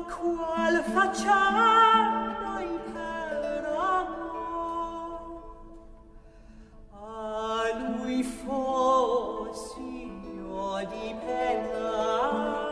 qual facciamo per amor, a lui fossi io di penna.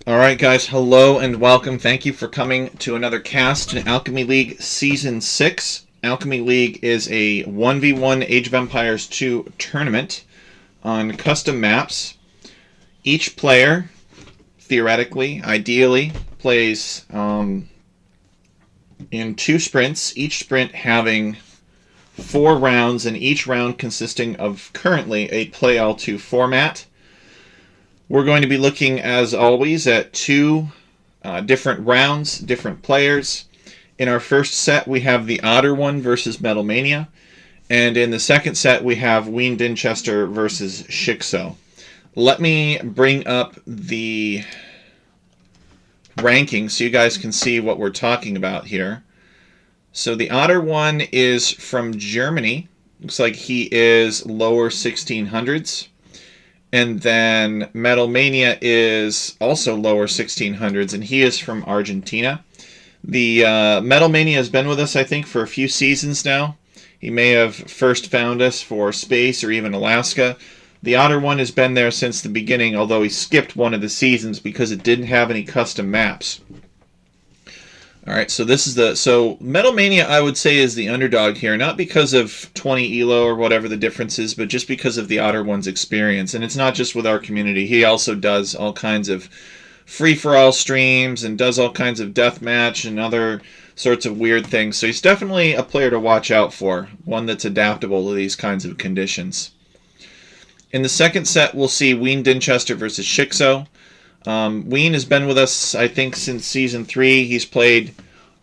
Alright guys, hello and welcome. Thank you for coming to another cast in Alchemy League Season 6. Alchemy League is a 1v1 Age of Empires 2 tournament on custom maps. Each player, theoretically, ideally, plays in 2 sprints, each sprint having 4 rounds, and each round consisting of currently a Play All-2 format. We're going to be looking, as always, at 2 different rounds, different players. In our first set, we have the Otter one versus Metal Mania. And in the second set, we have Ween Dinchester versus Shikso. Let me bring up the rankings so you guys can see what we're talking about here. So the Otter one is from Germany. Looks like he is lower 1600s. And then Metal Mania is also lower 1600s, and he is from Argentina. The Metal Mania has been with us, I think, for a few seasons now. He may have first found us for Space or even Alaska. The Otter one has been there since the beginning, although he skipped one of the seasons because it didn't have any custom maps. Alright, so this is so Metal Mania, I would say, is the underdog here, not because of 20 ELO or whatever the difference is, but just because of the Otter one's experience. And it's not just with our community. He also does all kinds of free-for-all streams and does all kinds of deathmatch and other sorts of weird things. So he's definitely a player to watch out for, one that's adaptable to these kinds of conditions. In the second set, we'll see Wien Dinchester versus Shikso. Wien has been with us, I think, since Season 3. He's played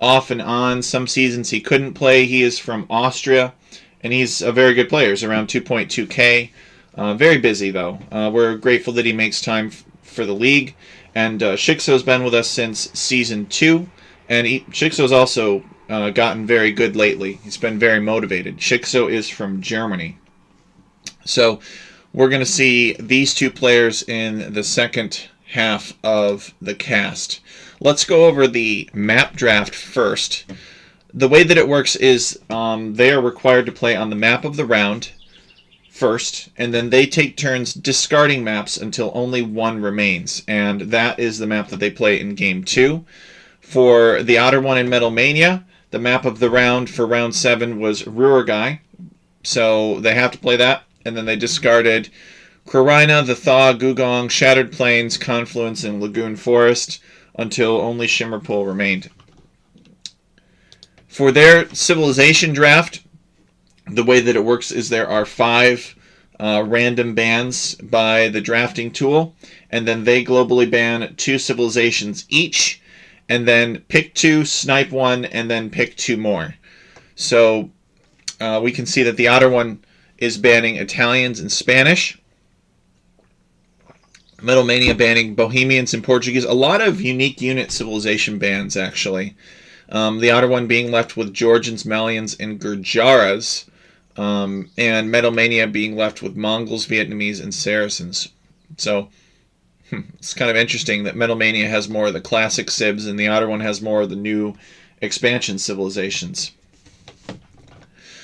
off and on. Some seasons he couldn't play. He is from Austria, and he's a very good player. He's around 2.2K. Very busy, though. We're grateful that he makes time for the league. And Shikso's been with us since Season 2, and Shikso's also gotten very good lately. He's been very motivated. Shikso is from Germany. So we're going to see these two players in the second half of the cast. Let's go over the map draft first. The way that it works is they are required to play on the map of the round first, and then they take turns discarding maps until only one remains, and that is the map that they play in Game 2. For the outer one in Metal Mania, the map of the round for Round 7 was Ruhrgai, so they have to play that, and then they discarded Krarina, the Thaw, Gugong, Shattered Plains, Confluence, and Lagoon Forest until only Shimmerpool remained. For their Civilization draft, the way that it works is there are 5 random bans by the drafting tool, and then they globally ban 2 civilizations each, and then pick 2, snipe 1, and then pick 2 more. So we can see that the outer one is banning Italians and Spanish. Metal Mania banning Bohemians and Portuguese. A lot of unique unit civilization bans, actually. The outer one being left with Georgians, Malians, and Gurjaras. And Metal Mania being left with Mongols, Vietnamese, and Saracens. So it's kind of interesting that Metal Mania has more of the classic civs and the outer one has more of the new expansion civilizations.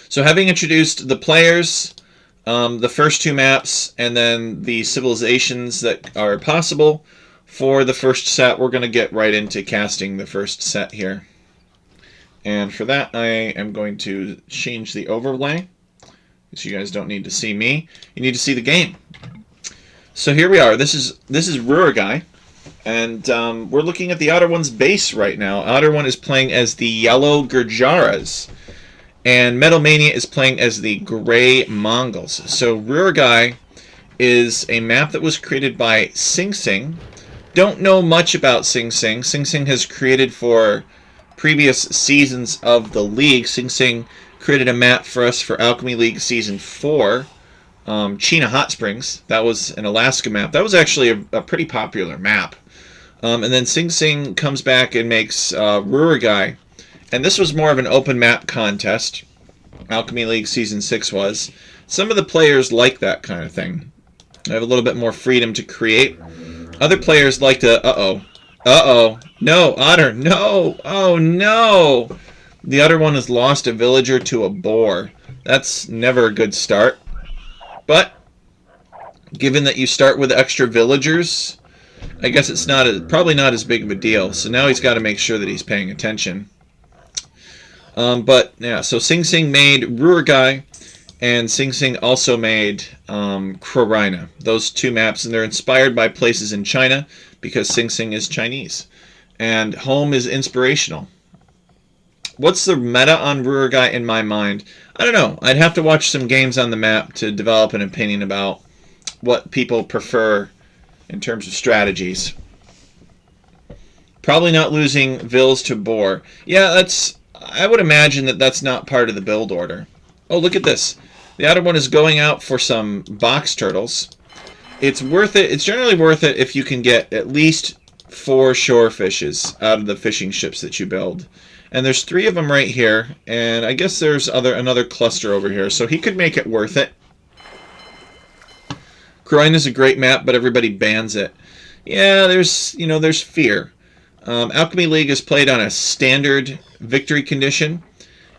So having introduced the players, the first 2 maps, and then the civilizations that are possible for the first set, we're going to get right into casting the first set here. And for that, I am going to change the overlay, because you guys don't need to see me. You need to see the game. So here we are. This is Ruhrgai, and we're looking at the outer one's base right now. Outer one is playing as the yellow Gurjaras, and Metal Mania is playing as the gray Mongols. So Ruhrgai is a map that was created by Sing Sing. Don't know much about Sing Sing. Sing Sing has created for previous seasons of the league. Sing Sing created a map for us for Alchemy League Season 4, China Hot Springs. That was an Alaska map. That was actually a pretty popular map. And then Sing Sing comes back and makes Ruhrgai. And this was more of an open map contest. Alchemy League Season 6 was. Some of the players like that kind of thing. They have a little bit more freedom to create. Other players like to... Uh-oh. No, Otter. No. Oh, no. The other one has lost a villager to a boar. That's never a good start. But, given that you start with extra villagers, I guess it's probably not as big of a deal. So now he's got to make sure that he's paying attention. But, yeah, so Sing Sing made Ruhrgai, and Sing Sing also made Krarina. Those 2 maps, and they're inspired by places in China, because Sing Sing is Chinese. And home is inspirational. What's the meta on Ruhrgai in my mind? I don't know. I'd have to watch some games on the map to develop an opinion about what people prefer in terms of strategies. Probably not losing vills to boar. Yeah, I would imagine that that's not part of the build order. Oh, look at this. The outer one is going out for some box turtles. It's worth it. It's generally worth it if you can get at least 4 shore fishes out of the fishing ships that you build. And there's 3 of them right here, and I guess there's another cluster over here, so he could make it worth it. Krarina is a great map, but everybody bans it. Yeah, there's fear. Alchemy League is played on a standard victory condition,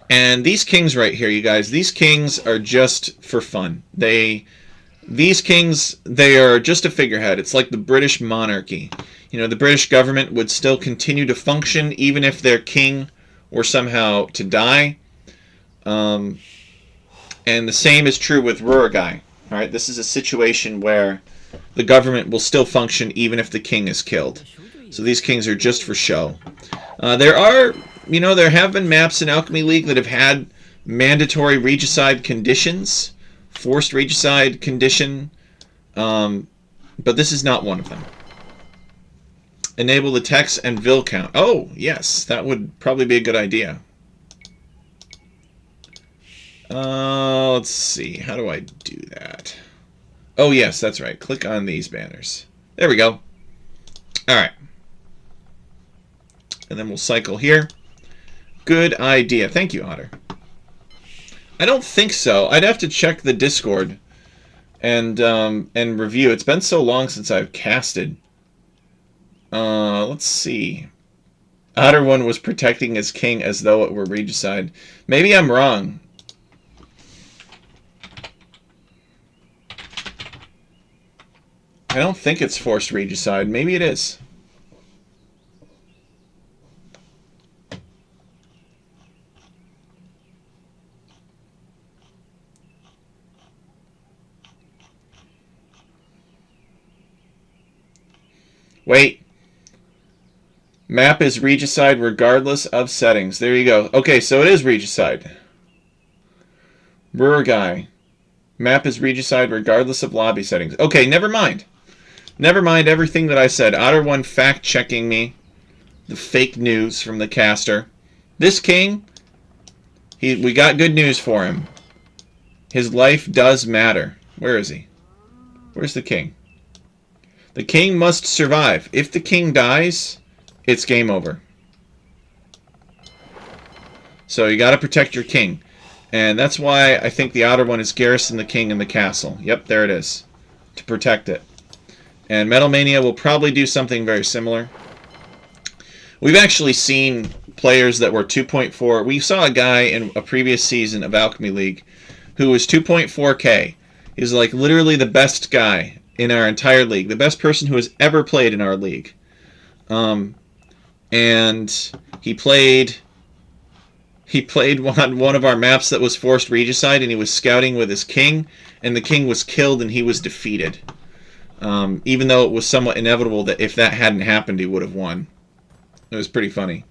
and these kings right here, you guys, these kings are just for fun. These kings, they are just a figurehead. It's like the British monarchy. You know, the British government would still continue to function even if their king were somehow to die. And the same is true with Ruhrgai. All right, this is a situation where the government will still function even if the king is killed. So these kings are just for show. There are you know, there have been maps in Alchemy League that have had mandatory regicide conditions, forced regicide condition, but this is not one of them. Enable the text and vil count. Oh, yes, that would probably be a good idea. Let's see. How do I do that? Oh, yes, that's right. Click on these banners. There we go. All right. And then we'll cycle here. Good idea. Thank you, Otter. I don't think so. I'd have to check the Discord and review. It's been so long since I've casted. Let's see. Otter one was protecting his king as though it were regicide. Maybe I'm wrong. I don't think it's forced regicide. Maybe it is. Wait. Map is regicide regardless of settings. There you go. Okay, so it is regicide. Brewer guy. Map is regicide regardless of lobby settings. Okay, never mind. Never mind everything that I said. Otter one fact-checking me. The fake news from the caster. This king, we got good news for him. His life does matter. Where is he? Where's the king? The king must survive. If the king dies, it's game over. So you got to protect your king. And that's why I think the outer one is garrison the king in the castle. Yep, there it is. To protect it. And Metal Mania will probably do something very similar. We've actually seen players that were 2.4. We saw a guy in a previous season of Alchemy League who was 2.4k. He's like literally the best guy in our entire league. The best person who has ever played in our league. And he played on one of our maps that was forced regicide, and he was scouting with his king, and the king was killed and he was defeated. Even though it was somewhat inevitable that if that hadn't happened, he would have won. It was pretty funny.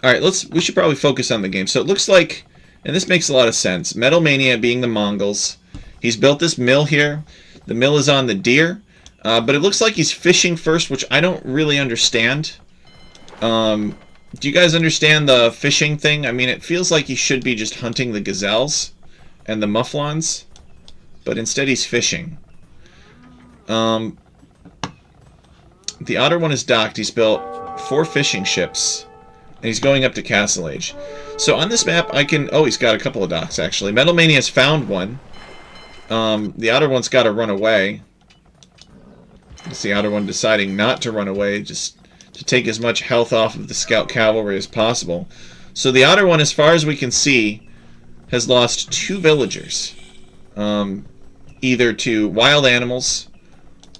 Alright, we should probably focus on the game. So it looks like, and this makes a lot of sense, Metal Mania being the Mongols. He's built this mill here. The mill is on the deer. But it looks like he's fishing first, which I don't really understand. Do you guys understand the fishing thing? I mean, it feels like he should be just hunting the gazelles and the mufflons, but instead he's fishing. The Otter one is docked. He's built 4 fishing ships, and he's going up to Castle Age. So on this map, I can... Oh, he's got a couple of docks, actually. Metal Mania's found one. The Otter one's got to run away. It's the Otter one deciding not to run away, just to take as much health off of the Scout Cavalry as possible. So the Otter one, as far as we can see, has lost 2 villagers. Either to wild animals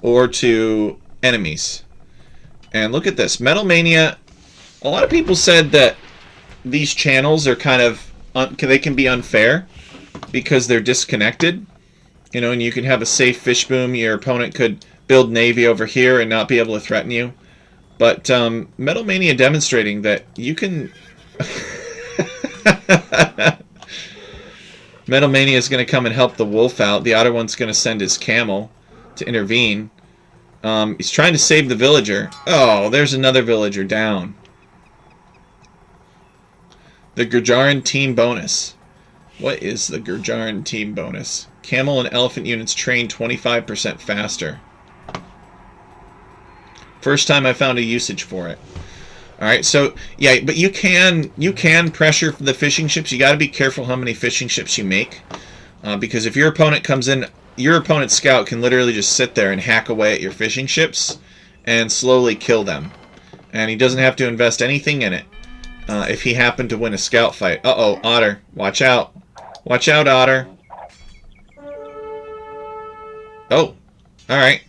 or to enemies. And look at this. Metal Mania, a lot of people said that these channels are kind of... they can be unfair because they're disconnected. You know, and you can have a safe fish boom. Your opponent could build navy over here and not be able to threaten you. But Metal Mania demonstrating that you can... Metal Mania is going to come and help the wolf out. The Otter one's going to send his camel to intervene. He's trying to save the villager. Oh, there's another villager down. The Gurjaran team bonus. What is the Gurjaran team bonus? Camel and elephant units train 25% faster. First time I found a usage for it. Alright, so, yeah, but you can pressure the fishing ships. You got to be careful how many fishing ships you make. Because if your opponent comes in, your opponent's scout can literally just sit there and hack away at your fishing ships and slowly kill them. And he doesn't have to invest anything in it if he happened to win a scout fight. Uh-oh, Otter. Watch out. Watch out, Otter. Oh, alright.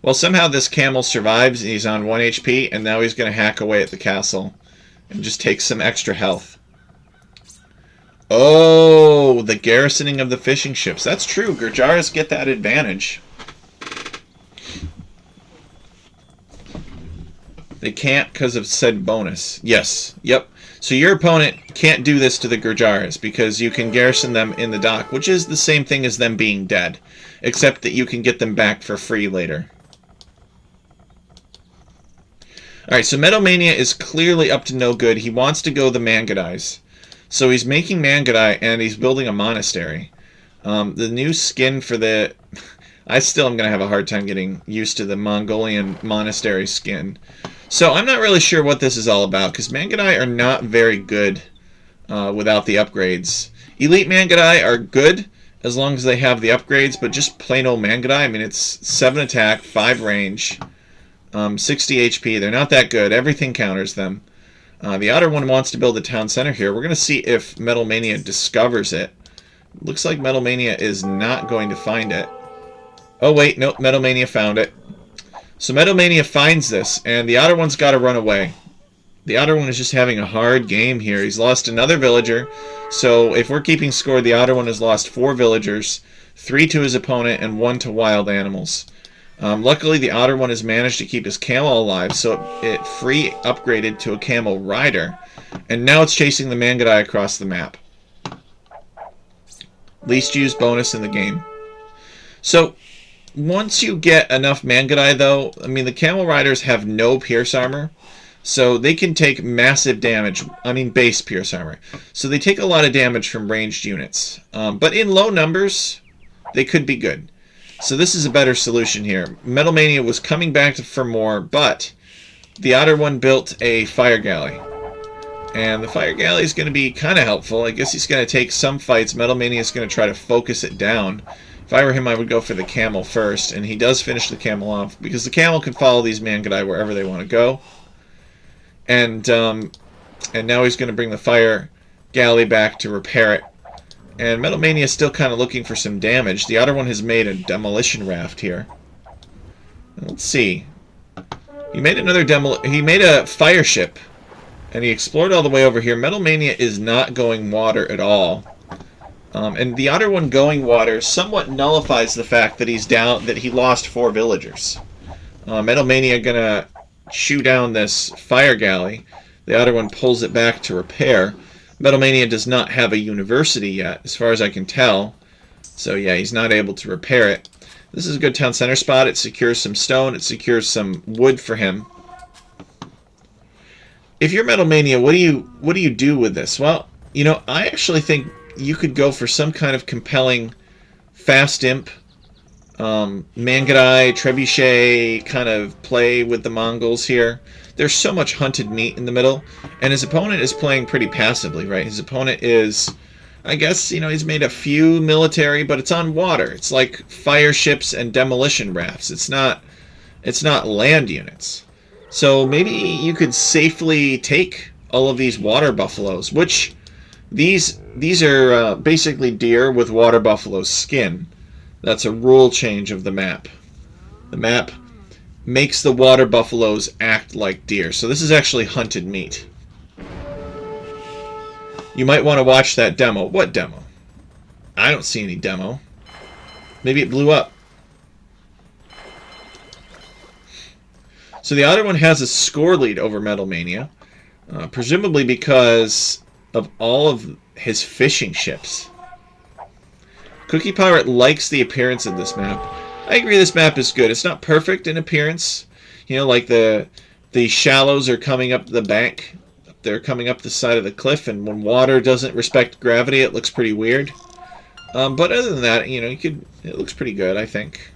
Well, somehow this camel survives, and he's on 1 HP, and now he's going to hack away at the castle and just take some extra health. Oh, the garrisoning of the fishing ships. That's true. Gurjaras get that advantage. They can't because of said bonus. Yes. Yep. So your opponent can't do this to the Gurjaras because you can garrison them in the dock, which is the same thing as them being dead, except that you can get them back for free later. Alright, so Meadowmania is clearly up to no good. He wants to go the Mangadais. So he's making Mangadai and he's building a monastery. The new skin for the... I still am going to have a hard time getting used to the Mongolian monastery skin. So I'm not really sure what this is all about, because Mangadai are not very good without the upgrades. Elite Mangadai are good as long as they have the upgrades, but just plain old Mangadai, I mean, it's 7 attack, 5 range, 60 HP. They're not that good. Everything counters them. The outer one wants to build a town center here. We're going to see if Metalmania discovers it. Looks like Metalmania is not going to find it. Oh, wait, nope, Metalmania found it. So Metalmania finds this, and the outer one's got to run away. The outer one is just having a hard game here. He's lost another villager. So if we're keeping score, the outer one has lost 4 villagers, 3 to his opponent, and 1 to wild animals. Luckily, the outer one has managed to keep his camel alive, so it free upgraded to a camel rider. And now it's chasing the Mangadai across the map. Least used bonus in the game. So once you get enough Mangadai, though, I mean, the camel riders have no pierce armor, so they can take massive damage. I mean, base pierce armor. So they take a lot of damage from ranged units. But in low numbers, they could be good. So this is a better solution here. Metalmania was coming back for more, but the outer one built a fire galley. And the fire galley is going to be kind of helpful. I guess he's going to take some fights. Metalmania is going to try to focus it down. If I were him, I would go for the camel first, and he does finish the camel off, because the camel can follow these Mangadai wherever they want to go. And now he's going to bring the fire galley back to repair it. And Metalmania is still kind of looking for some damage. The outer one has made a demolition raft here. Let's see. He made he made a fire ship, and he explored all the way over here. Metalmania is not going water at all. And the outer one going water somewhat nullifies the fact that he lost 4 villagers. Metalmania gonna shoot down this fire galley. The outer one pulls it back to repair. Metalmania does not have a university yet, as far as I can tell. So yeah, he's not able to repair it. This is a good town center spot. It secures some stone. It secures some wood for him. If you're Metalmania, what do you do with this? Well, you know, I actually think you could go for some kind of compelling fast imp, Mangadai, Trebuchet kind of play with the Mongols here. There's so much hunted meat in the middle, and his opponent is playing pretty passively, right? His opponent is, I guess, you know, he's made a few military, but it's on water. It's like fire ships and demolition rafts. It's not land units. So maybe you could safely take all of these water buffaloes, which these are basically deer with water buffalo skin. That's a rule change of the map. The map makes the water buffaloes act like deer. So this is actually hunted meat. You might want to watch that demo. What demo? I don't see any demo. Maybe it blew up. So the other one has a score lead over Metalmania, presumably because of all of his fishing ships. Cookie Pirate likes the appearance of this map. I agree this map is good. It's not perfect in appearance. You know, like the shallows are coming up the bank. They're coming up the side of the cliff, and when water doesn't respect gravity, it looks pretty weird. But other than that, you know, it looks pretty good, I think.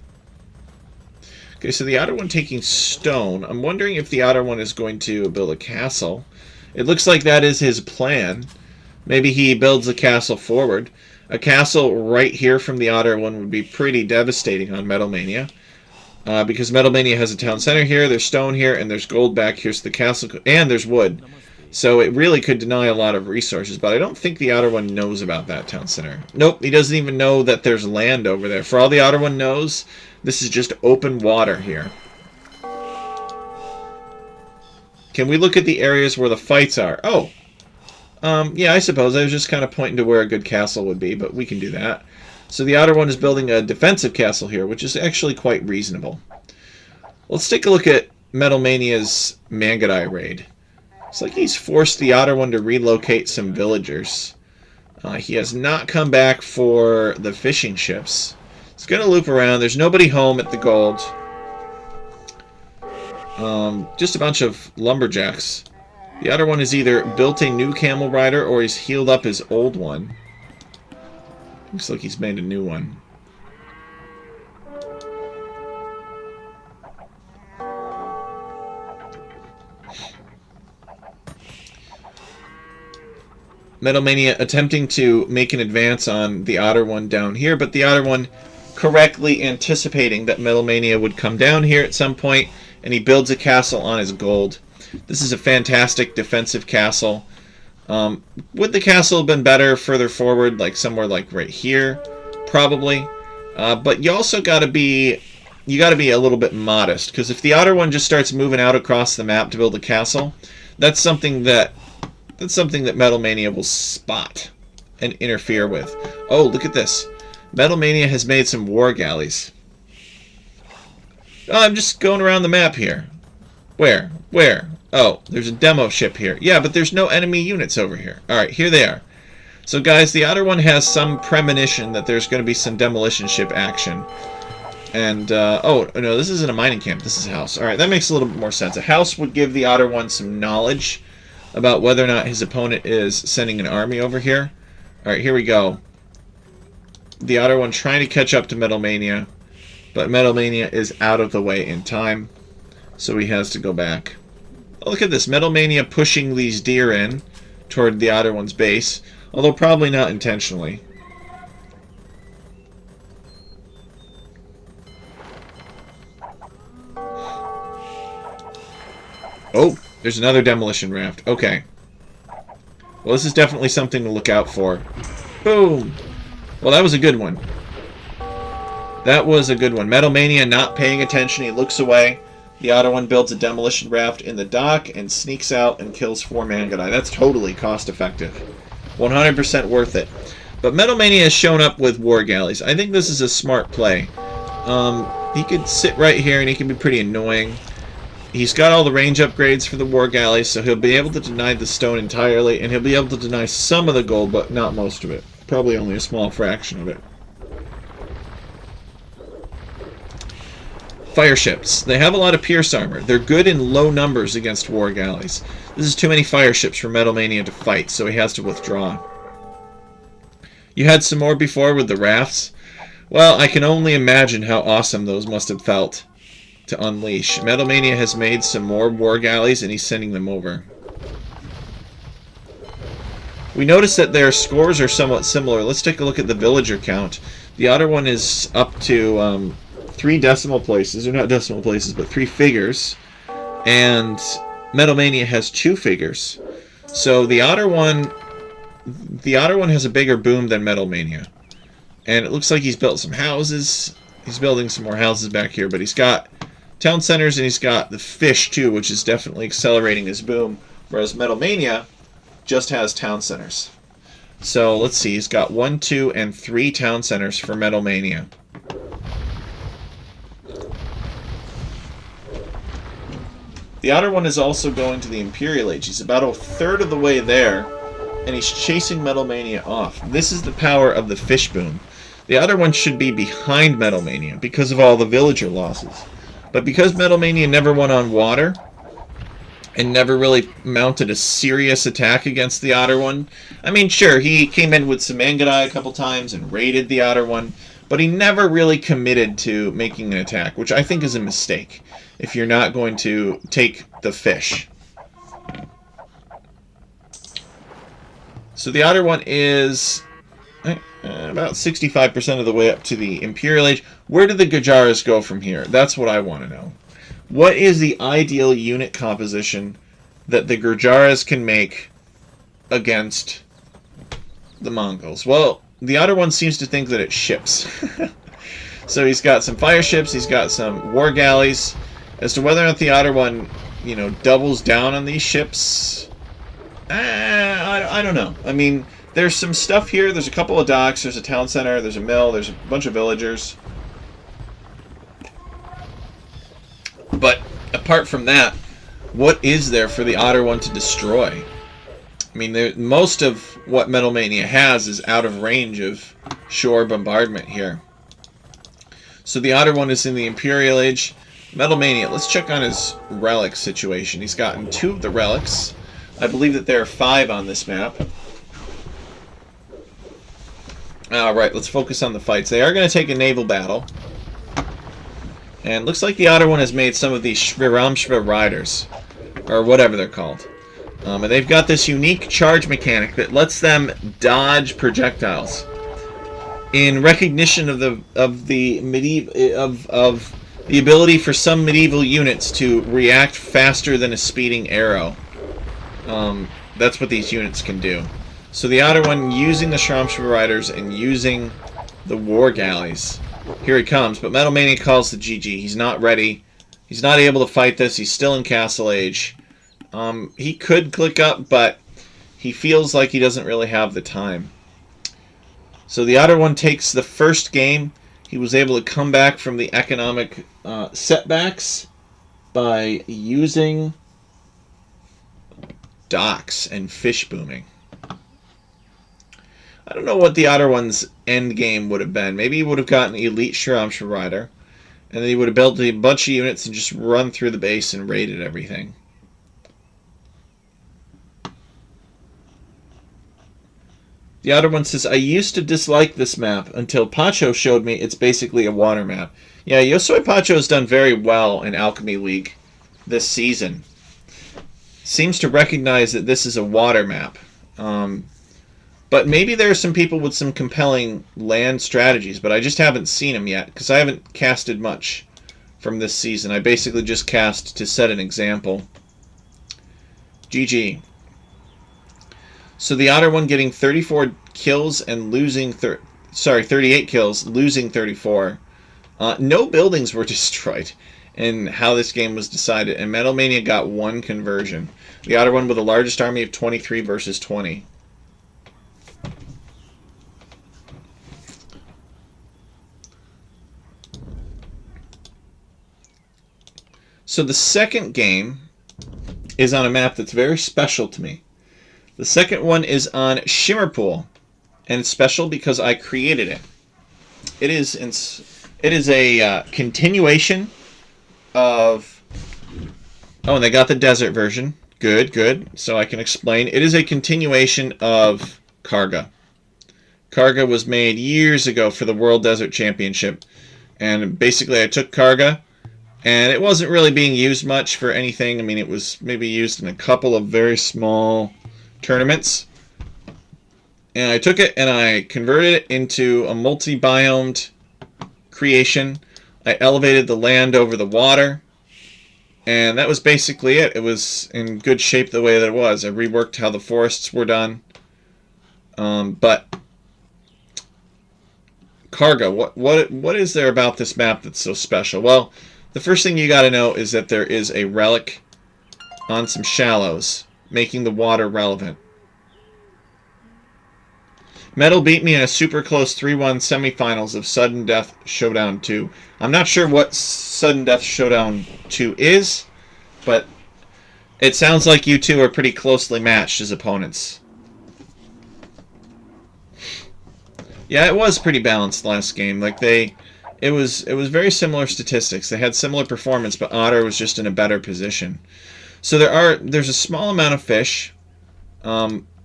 Okay, so the outer one taking stone. I'm wondering if the outer one is going to build a castle. It looks like that is his plan. Maybe he builds a castle forward. A castle right here from the outer one would be pretty devastating on Metalmania. Because Metalmania has a town center here, there's stone here, and there's gold back. Here's the castle, and there's wood. So it really could deny a lot of resources, but I don't think the outer one knows about that town center. Nope, he doesn't even know that there's land over there. For all the outer one knows, this is just open water here. Can we look at the areas where the fights are? Oh, yeah, I suppose. I was just kind of pointing to where a good castle would be, but we can do that. So the outer one is building a defensive castle here, which is actually quite reasonable. Let's take a look at Metalmania's Mangadai raid. It's like he's forced the Otter one to relocate some villagers. He has not come back for the fishing ships. He's going to loop around. There's nobody home at the gold. Just a bunch of lumberjacks. The Otter one has either built a new camel rider or he's healed up his old one. Looks like he's made a new one. Metalmania attempting to make an advance on the Otter one down here, but the Otter one correctly anticipating that Metalmania would come down here at some point, and he builds a castle on his gold. This is a fantastic defensive castle. Would the castle have been better further forward, like somewhere like right here? Probably. But you also got to be a little bit modest, because if the Otter one just starts moving out across the map to build a castle, that's something that Metalmania will spot and interfere with. Oh, look at this. Metalmania has made some war galleys. Oh, I'm just going around the map here. Where? Where? Oh, there's a demo ship here. Yeah, but there's no enemy units over here. Alright, here they are. So guys, the Otter one has some premonition that there's going to be some demolition ship action. And, oh, no, this isn't a mining camp. This is a house. Alright, that makes a little bit more sense. A house would give the Otter one some knowledge about whether or not his opponent is sending an army over here. Alright, here we go. The Otter one trying to catch up to Metalmania, but Metalmania is out of the way in time, so he has to go back. Oh, look at this. Metalmania pushing these deer in toward the Otter one's base, although probably not intentionally. Oh, there's another demolition raft. Okay. Well, this is definitely something to look out for. Boom! Well, that was a good one. That was a good one. Metalmania not paying attention. He looks away. The Otter one builds a demolition raft in the dock and sneaks out and kills 4 Mangadai. That's totally cost-effective. 100% worth it. But Metalmania has shown up with war galleys. I think this is a smart play. He could sit right here and he can be pretty annoying. He's got all the range upgrades for the war galleys, so he'll be able to deny the stone entirely, and he'll be able to deny some of the gold, but not most of it. Probably only a small fraction of it. Fire ships. They have a lot of pierce armor. They're good in low numbers against war galleys. This is too many fire ships for Metalmania to fight, so he has to withdraw. You had some more before with the rafts? Well, I can only imagine how awesome those must have felt to unleash. Metalmania has made some more war galleys, and he's sending them over. We notice that their scores are somewhat similar. Let's take a look at the villager count. The Otter one is up to 3 decimal places, or not decimal places, but 3 figures, and Metalmania has 2 figures. So the Otter one has a bigger boom than Metalmania, and it looks like he's built some houses. He's building some more houses back here, but he's got town centers and he's got the fish too, which is definitely accelerating his boom, whereas Metalmania just has town centers. So let's see, he's got 1, 2, and 3 town centers for Metalmania. The Otter one is also going to the Imperial Age. He's about a third of the way there, and he's chasing Metalmania off. This is the power of the fish boom. The Otter one should be behind Metalmania because of all the villager losses. But because Metalmania never went on water, and never really mounted a serious attack against the Otter one, I mean, sure, he came in with some Mangadai a couple times and raided the Otter one, but he never really committed to making an attack, which I think is a mistake if you're not going to take the fish. So the Otter one is about 65% of the way up to the Imperial Age. Where do the Gujaras go from here? That's what I want to know. What is the ideal unit composition that the Gujaras can make against the Mongols? Well, the Otter one seems to think that it's ships. So he's got some fire ships, he's got some war galleys. As to whether or not the Otter one, you know, doubles down on these ships, I don't know. I mean, there's some stuff here. There's a couple of docks, there's a town center, there's a mill, there's a bunch of villagers. But apart from that, what is there for the Otter one to destroy? I mean, most of what Metal Mania has is out of range of shore bombardment here. So the Otter one is in the Imperial Age. Metal Mania, let's check on his relic situation. He's gotten 2 of the relics. I believe that there are 5 on this map. Alright, let's focus on the fights. They are going to take a naval battle. And looks like the Otter one has made some of these Shviramshva riders, or whatever they're called. And they've got this unique charge mechanic that lets them dodge projectiles. In recognition of the ability for some medieval units to react faster than a speeding arrow. That's what these units can do. So the Otter one using the Shramshva riders and using the war galleys. Here he comes, but Metal Mania calls the GG. He's not ready. He's not able to fight this. He's still in Castle Age. He could click up, but he feels like he doesn't really have the time. So the Otter one takes the first game. He was able to come back from the economic setbacks by using docks and fish booming. I don't know what the Otter one's end game would have been. Maybe he would have gotten Elite Shramshva Rider, and then he would have built a bunch of units and just run through the base and raided everything. The Otter one says, I used to dislike this map until Pacho showed me it's basically a water map. Yeah, Yosoi Pacho has done very well in Alchemy League this season. Seems to recognize that this is a water map. But maybe there are some people with some compelling land strategies, but I just haven't seen them yet, because I haven't casted much from this season. I basically just cast to set an example. GG. So the Otter one getting 34 kills and losing 38 kills, losing 34. No buildings were destroyed in how this game was decided, and Metal Mania got 1 conversion. The Otter one with the largest army of 23 versus 20. So the second game is on a map that's very special to me. The second one is on Shimmerpool, and it's special because I created it. It is a continuation of... Oh, and they got the desert version. Good, good. So I can explain. It is a continuation of Karga. Karga was made years ago for the World Desert Championship, and basically I took Karga, and it wasn't really being used much for anything. I mean, it was maybe used in a couple of very small tournaments. And I took it and I converted it into a multi-biomed creation. I elevated the land over the water. And that was basically it. It was in good shape the way that it was. I reworked how the forests were done. But Karga, what is there about this map that's so special? Well, the first thing you got to know is that there is a relic on some shallows, making the water relevant. Metal beat me in a super close 3-1 semifinals of Sudden Death Showdown 2. I'm not sure what Sudden Death Showdown 2 is, but it sounds like you two are pretty closely matched as opponents. Yeah, it was pretty balanced last game. Like it was very similar statistics. They had similar performance, but Otter was just in a better position. So there's a small amount of fish.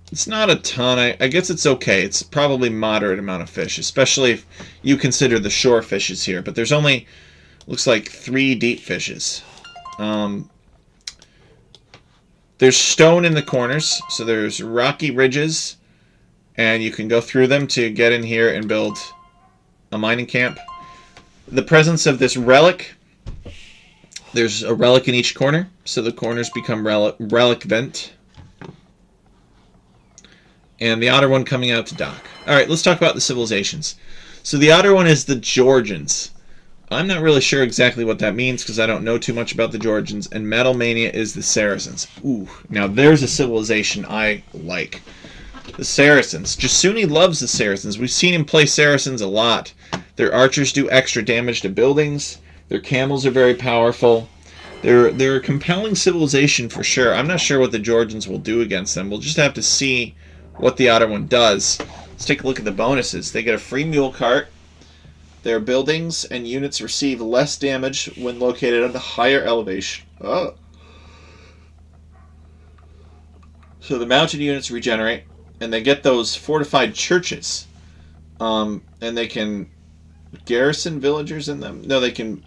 It's not a ton. I guess it's okay. It's probably moderate amount of fish, especially if you consider the shore fishes here. But there's only, looks like 3 deep fishes. There's stone in the corners, so there's rocky ridges, and you can go through them to get in here and build a mining camp. The presence of this relic, there's a relic in each corner, so the corners become relic vent. And the Otter one coming out to dock. Alright, let's talk about the civilizations. So the Otter one is the Georgians. I'm not really sure exactly what that means because I don't know too much about the Georgians. And Metal Mania is the Saracens. Ooh, now there's a civilization I like. The Saracens. Jasuni loves the Saracens. We've seen him play Saracens a lot. Their archers do extra damage to buildings. Their camels are very powerful. They're a compelling civilization for sure. I'm not sure what the Georgians will do against them. We'll just have to see what the other one does. Let's take a look at the bonuses. They get a free mule cart. Their buildings and units receive less damage when located at a higher elevation. Oh. So the mounted units regenerate, and they get those fortified churches. And they can garrison villagers in them. No, they can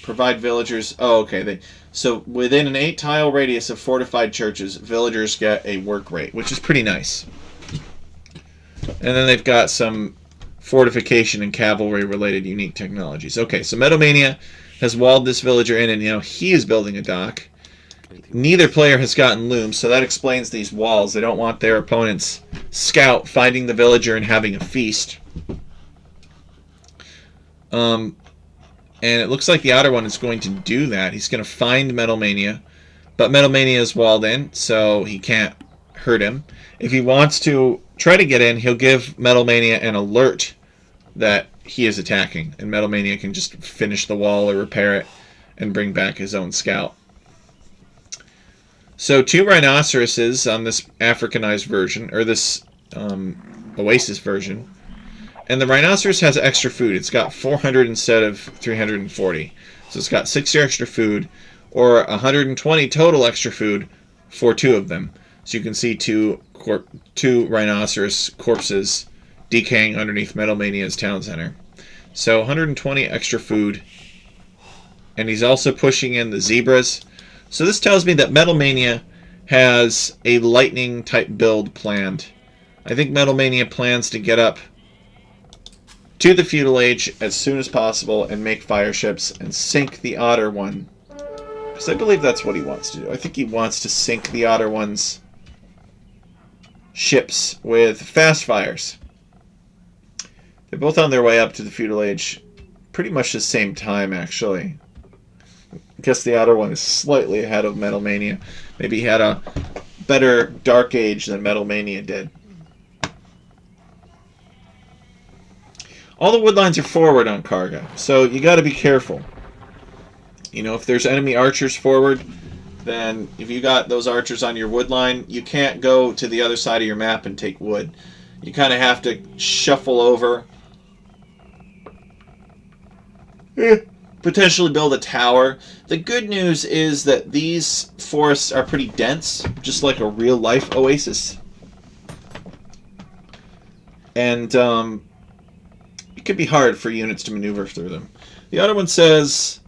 provide villagers. Oh, okay. So within an 8-tile radius of fortified churches, villagers get a work rate, which is pretty nice. And then they've got some fortification and cavalry related unique technologies. Okay, so Medomania has walled this villager in, and now he is building a dock. Neither player has gotten looms, so that explains these walls. They don't want their opponent's scout finding the villager and having a feast. And it looks like the outer one is going to do that. He's going to find Metalmania, but Metalmania is walled in, so he can't hurt him. If he wants to try to get in, he'll give Metalmania an alert that he is attacking, and Metalmania can just finish the wall or repair it and bring back his own scout. So 2 rhinoceroses on this Africanized version, or this Oasis version. And the rhinoceros has extra food. It's got 400 instead of 340. So it's got 60 extra food, or 120 total extra food for 2 of them. So you can see two rhinoceros corpses decaying underneath Metalmania's town center. So 120 extra food. And he's also pushing in the zebras. So this tells me that Metalmania has a lightning type build planned. I think Metalmania plans to get up to the feudal age as soon as possible and make fire ships and sink the Otter one. Because I believe that's what he wants to do. I think he wants to sink the Otter one's ships with fast fires. They're both on their way up to the feudal age pretty much the same time, actually. I guess the Otter one is slightly ahead of Metalmania. Maybe he had a better Dark Age than Metalmania did. All the wood lines are forward on Karga, so you got to be careful. You know, if there's enemy archers forward, then if you got those archers on your wood line, you can't go to the other side of your map and take wood. You kind of have to shuffle over. Potentially build a tower. The good news is that these forests are pretty dense, just like a real-life oasis. And it could be hard for units to maneuver through them. The other one says,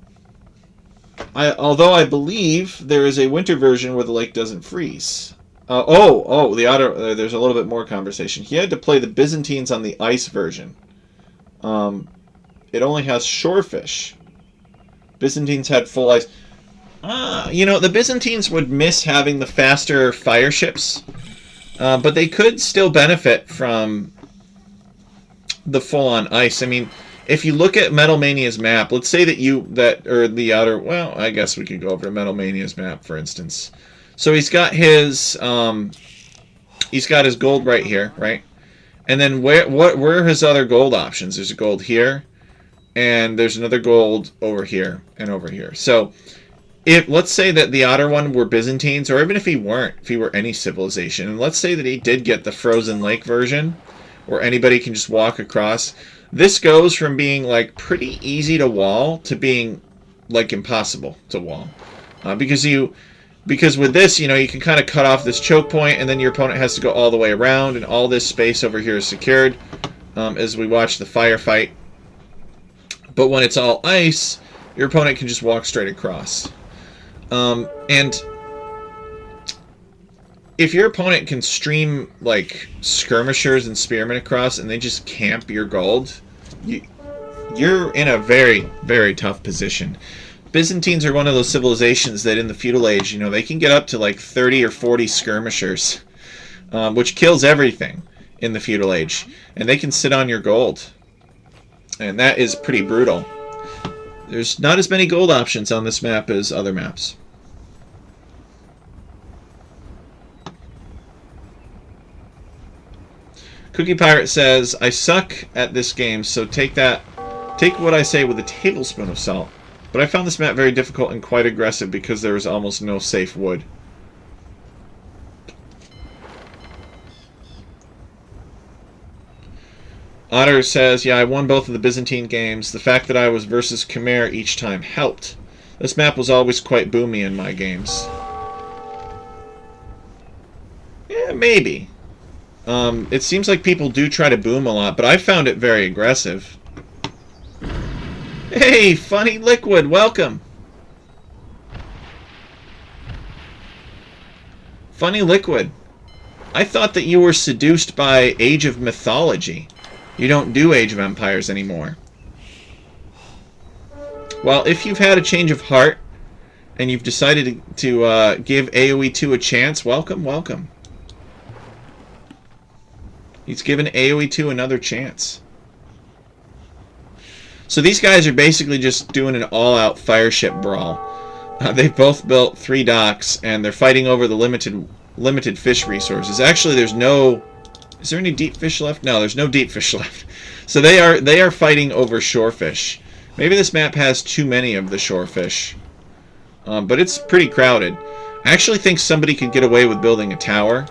although I believe there is a winter version where the lake doesn't freeze. The Otter, there's a little bit more conversation. He had to play the Byzantines on the ice version. It only has shorefish. Byzantines had full ice. You know, the Byzantines would miss having the faster fire ships, but they could still benefit from the full-on ice. I mean, if you look at Metalmania's map, let's say the Outer, well, I guess we could go over to Metalmania's map, for instance. So he's got his gold right here, right? And then where are his other gold options? There's a gold here, and there's another gold over here and over here. So let's say that the Otter one were Byzantines, or even if he were any civilization, and let's say that he did get the frozen lake version, where anybody can just walk across. This goes from being like pretty easy to wall to being like impossible to wall, because with this, you know, you can kind of cut off this choke point, and then your opponent has to go all the way around, and all this space over here is secured as we watch the firefight. But when it's all ice, your opponent can just walk straight across. And if your opponent can stream like skirmishers and spearmen across and they just camp your gold, you're in a very, very tough position. Byzantines are one of those civilizations that in the feudal age, you know, they can get up to like 30 or 40 skirmishers, which kills everything in the feudal age, and they can sit on your gold, and that is pretty brutal. There's not as many gold options on this map as other maps. Cookie Pirate says, I suck at this game, so take what I say with a tablespoon of salt. But I found this map very difficult and quite aggressive because there was almost no safe wood. Otter says, yeah, I won both of the Byzantine games. The fact that I was versus Khmer each time helped. This map was always quite boomy in my games. Yeah, maybe. It seems like people do try to boom a lot, but I found it very aggressive. Hey, Funny Liquid, welcome. Funny Liquid, I thought that you were seduced by Age of Mythology. You don't do Age of Empires anymore. Well, if you've had a change of heart and you've decided to give AoE 2 a chance, welcome, welcome. He's given AoE 2 another chance. So these guys are basically just doing an all-out fireship brawl. They've both built 3 docks, and they're fighting over the limited fish resources. Actually, there's no... Is there any deep fish left? No, there's no deep fish left. So they are fighting over shorefish. Maybe this map has too many of the shorefish. But it's pretty crowded. I actually think somebody could get away with building a tower,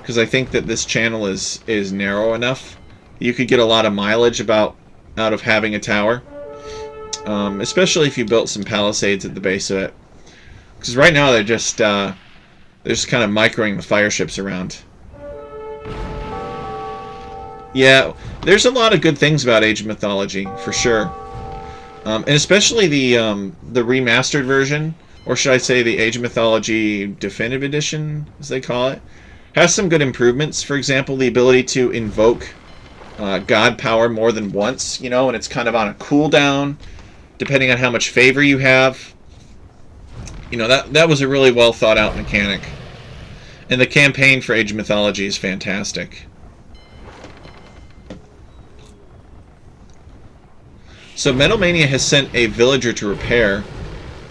because I think that this channel is narrow enough. You could get a lot of mileage out of having a tower. Especially if you built some palisades at the base of it. Because right now they're just kind of microing the fire ships around. Yeah, there's a lot of good things about Age of Mythology, for sure. And especially the remastered version, or should I say the Age of Mythology Definitive Edition, as they call it, has some good improvements. For example, the ability to invoke god power more than once, you know, and it's kind of on a cooldown, depending on how much favor you have. You know, that was a really well thought out mechanic. And the campaign for Age of Mythology is fantastic. So Metal Mania has sent a villager to repair,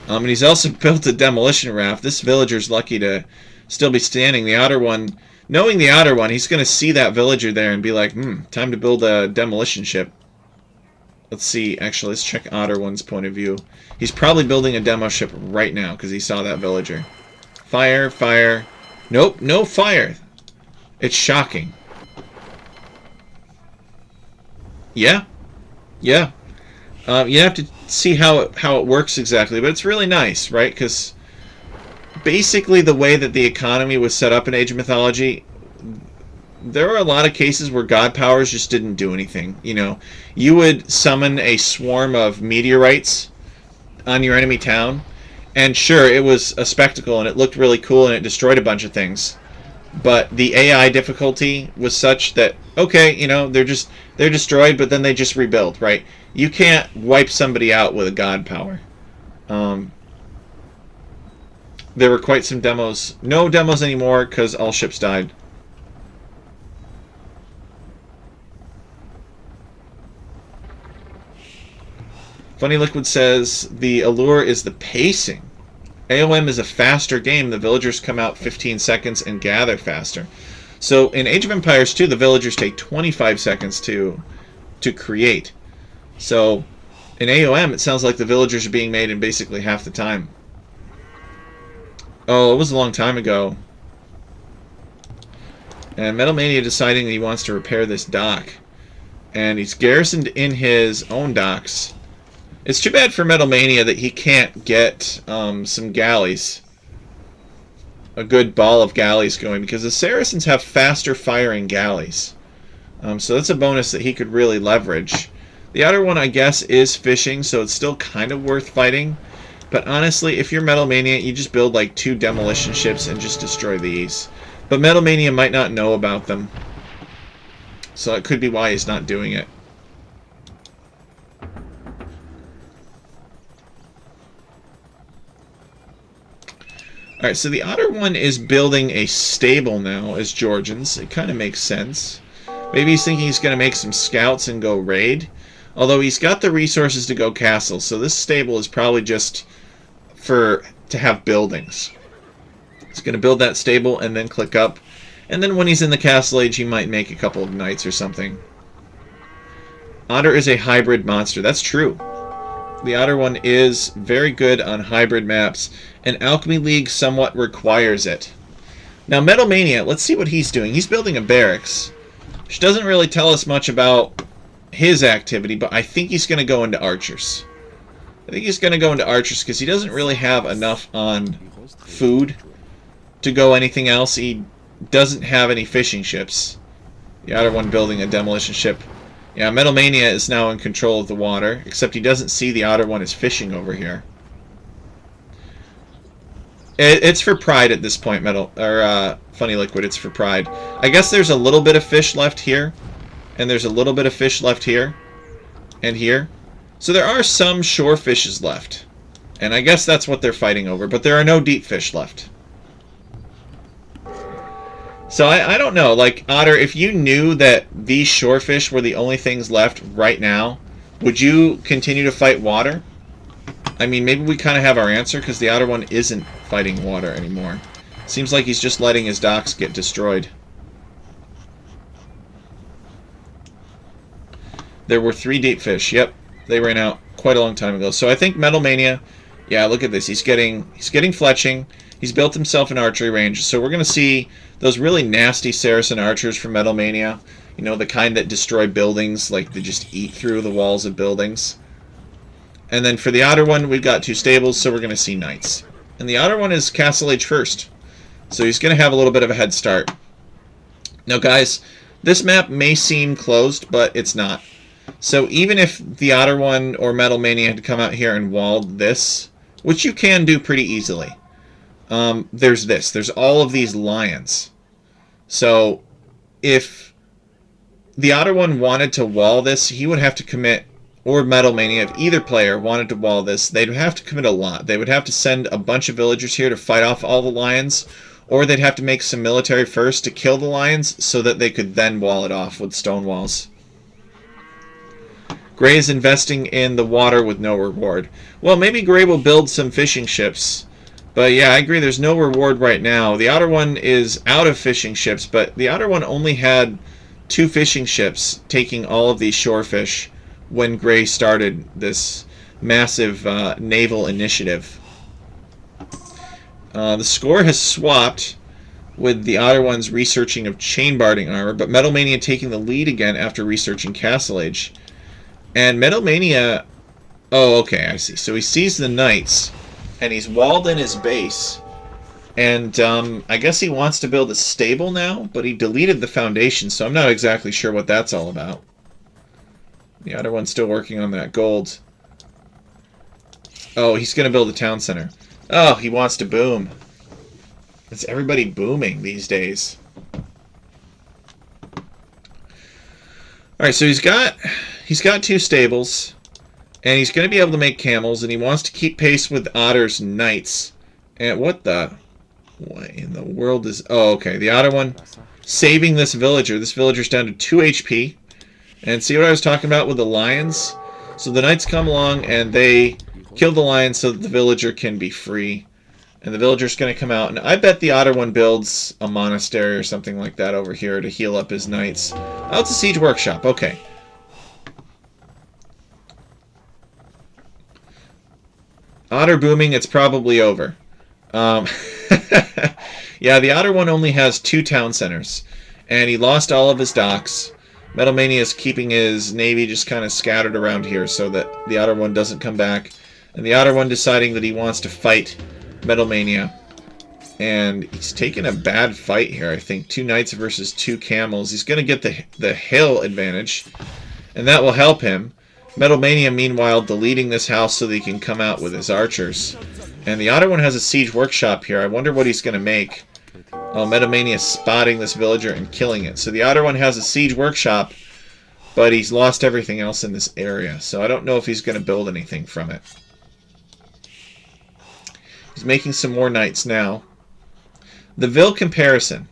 and he's also built a demolition raft. This villager's lucky to still be standing. The Otter One, knowing the Otter One, he's going to see that villager there and be like, time to build a demolition ship. Let's see, actually, let's check Otter One's point of view. He's probably building a demo ship right now because he saw that villager. Fire, fire. Nope, no fire. It's shocking. Yeah, yeah. You have to see how it works exactly, but it's really nice, right? Because basically the way that the economy was set up in Age of Mythology, there are a lot of cases where god powers just didn't do anything. You know, you would summon a swarm of meteorites on your enemy town, and sure, it was a spectacle and it looked really cool and it destroyed a bunch of things. But the AI difficulty was such that, okay, you know, they're destroyed, but then they just rebuild, right? You can't wipe somebody out with a god power. There were quite some demos. No demos anymore because all ships died. Funny Liquid says, the allure is the pacing. AOM is a faster game. The villagers come out 15 seconds and gather faster. So in Age of Empires 2, the villagers take 25 seconds to create. So in AOM, it sounds like the villagers are being made in basically half the time. Oh, it was a long time ago. And Metal Mania deciding that he wants to repair this dock. And he's garrisoned in his own docks. It's too bad for Metal Mania that he can't get some galleys. A good ball of galleys going, because the Saracens have faster firing galleys. So that's a bonus that he could really leverage. The other one, I guess, is fishing, so it's still kind of worth fighting. But honestly, if you're Metal Mania, you just build like 2 demolition ships and just destroy these. But Metal Mania might not know about them. So it could be why he's not doing it. Alright, so the Otter One is building a stable now as Georgians. It kind of makes sense. Maybe he's thinking he's going to make some scouts and go raid. Although he's got the resources to go castles, so this stable is probably just to have buildings. He's going to build that stable and then click up. And then when he's in the castle age, he might make a couple of knights or something. Otter is a hybrid monster. That's true. The Otter one is very good on hybrid maps, and Alchemy League somewhat requires it. Now, Metal Mania, let's see what he's doing. He's building a barracks, which doesn't really tell us much about his activity, but I think he's going to go into archers. I think he's going to go into archers because he doesn't really have enough on food to go anything else. He doesn't have any fishing ships. The Otter one building a demolition ship. Yeah, Metal Mania is now in control of the water, except he doesn't see the Otter one is fishing over here. It's for pride at this point, Funny Liquid, it's for pride. I guess there's a little bit of fish left here, and there's a little bit of fish left here, and here. So there are some shore fishes left, and I guess that's what they're fighting over, but there are no deep fish left. So I don't know, like, Otter, if you knew that these shore fish were the only things left right now, would you continue to fight water? I mean, maybe we kind of have our answer, because the Otter one isn't fighting water anymore. Seems like he's just letting his docks get destroyed. There were 3 deep fish. Yep, they ran out quite a long time ago. So I think Metal Mania, yeah, look at this. He's getting fletching. He's built himself an archery range. So we're going to see those really nasty Saracen archers from Metal Mania. You know, the kind that destroy buildings, like they just eat through the walls of buildings. And then for the Otter one, we've got 2 stables, so we're going to see knights. And the Otter one is Castle Age first. So he's going to have a little bit of a head start. Now guys, this map may seem closed, but it's not. So even if the Otter one or Metal Mania had come out here and walled this, which you can do pretty easily, there's this. There's all of these lions. So if the Otter one wanted to wall this, he would have to commit, or Metal Mania, if either player wanted to wall this, they'd have to commit a lot. They would have to send a bunch of villagers here to fight off all the lions, or they'd have to make some military first to kill the lions so that they could then wall it off with stone walls. Gray is investing in the water with no reward. Well, maybe Gray will build some fishing ships. But yeah, I agree, there's no reward right now. The Otter one is out of fishing ships, but the Otter one only had 2 fishing ships taking all of these shore fish when Gray started this massive naval initiative. The score has swapped with the Otter one's researching of chain barding armor, but Metal Mania taking the lead again after researching Castle Age. And Metal Mania... Oh, okay, I see. So he sees the knights, and he's walled in his base. And I guess he wants to build a stable now, but he deleted the foundation, so I'm not exactly sure what that's all about. The Otter one's still working on that gold. Oh, he's going to build a town center. Oh, he wants to boom. Is everybody booming these days? Alright, so he's got 2 stables, and he's going to be able to make camels, and he wants to keep pace with Otter's knights. And what in the world is... Oh, okay, the Otter one saving this villager. This villager's down to 2 HP. And see what I was talking about with the lions? So the knights come along, and they kill the lions so that the villager can be free. And the villager's going to come out, and I bet the Otter one builds a monastery or something like that over here to heal up his knights. Oh, it's a siege workshop. Okay. Otter booming, it's probably over. Yeah, the Otter one only has 2 town centers, and he lost all of his docks. Metal Mania is keeping his navy just kind of scattered around here so that the Otter one doesn't come back. And the Otter one deciding that he wants to fight Metal Mania. And he's taking a bad fight here, I think. 2 knights versus 2 camels. He's going to get the hill advantage, and that will help him. Metal Mania, meanwhile, deleting this house so that he can come out with his archers. And the Otter one has a siege workshop here. I wonder what he's going to make. Oh, Metal Mania spotting this villager and killing it. So the Otter one has a siege workshop, but he's lost everything else in this area. So I don't know if he's going to build anything from it. He's making some more knights now. The Vil comparison.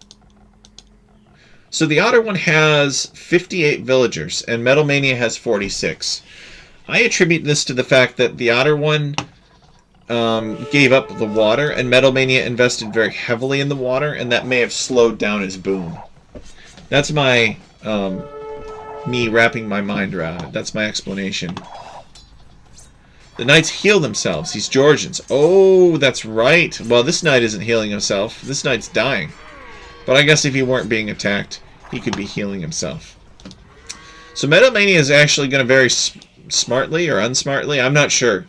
So the Otter one has 58 villagers, and Metal Mania has 46. I attribute this to the fact that the Otter one gave up the water, and Metal Mania invested very heavily in the water, and that may have slowed down his boom. That's my me wrapping my mind around it. That's my explanation. The knights heal themselves. These Georgians. Oh, that's right. Well, this knight isn't healing himself. This knight's dying. But I guess if he weren't being attacked, he could be healing himself. So Metalmania is actually going to very smartly or unsmartly. I'm not sure.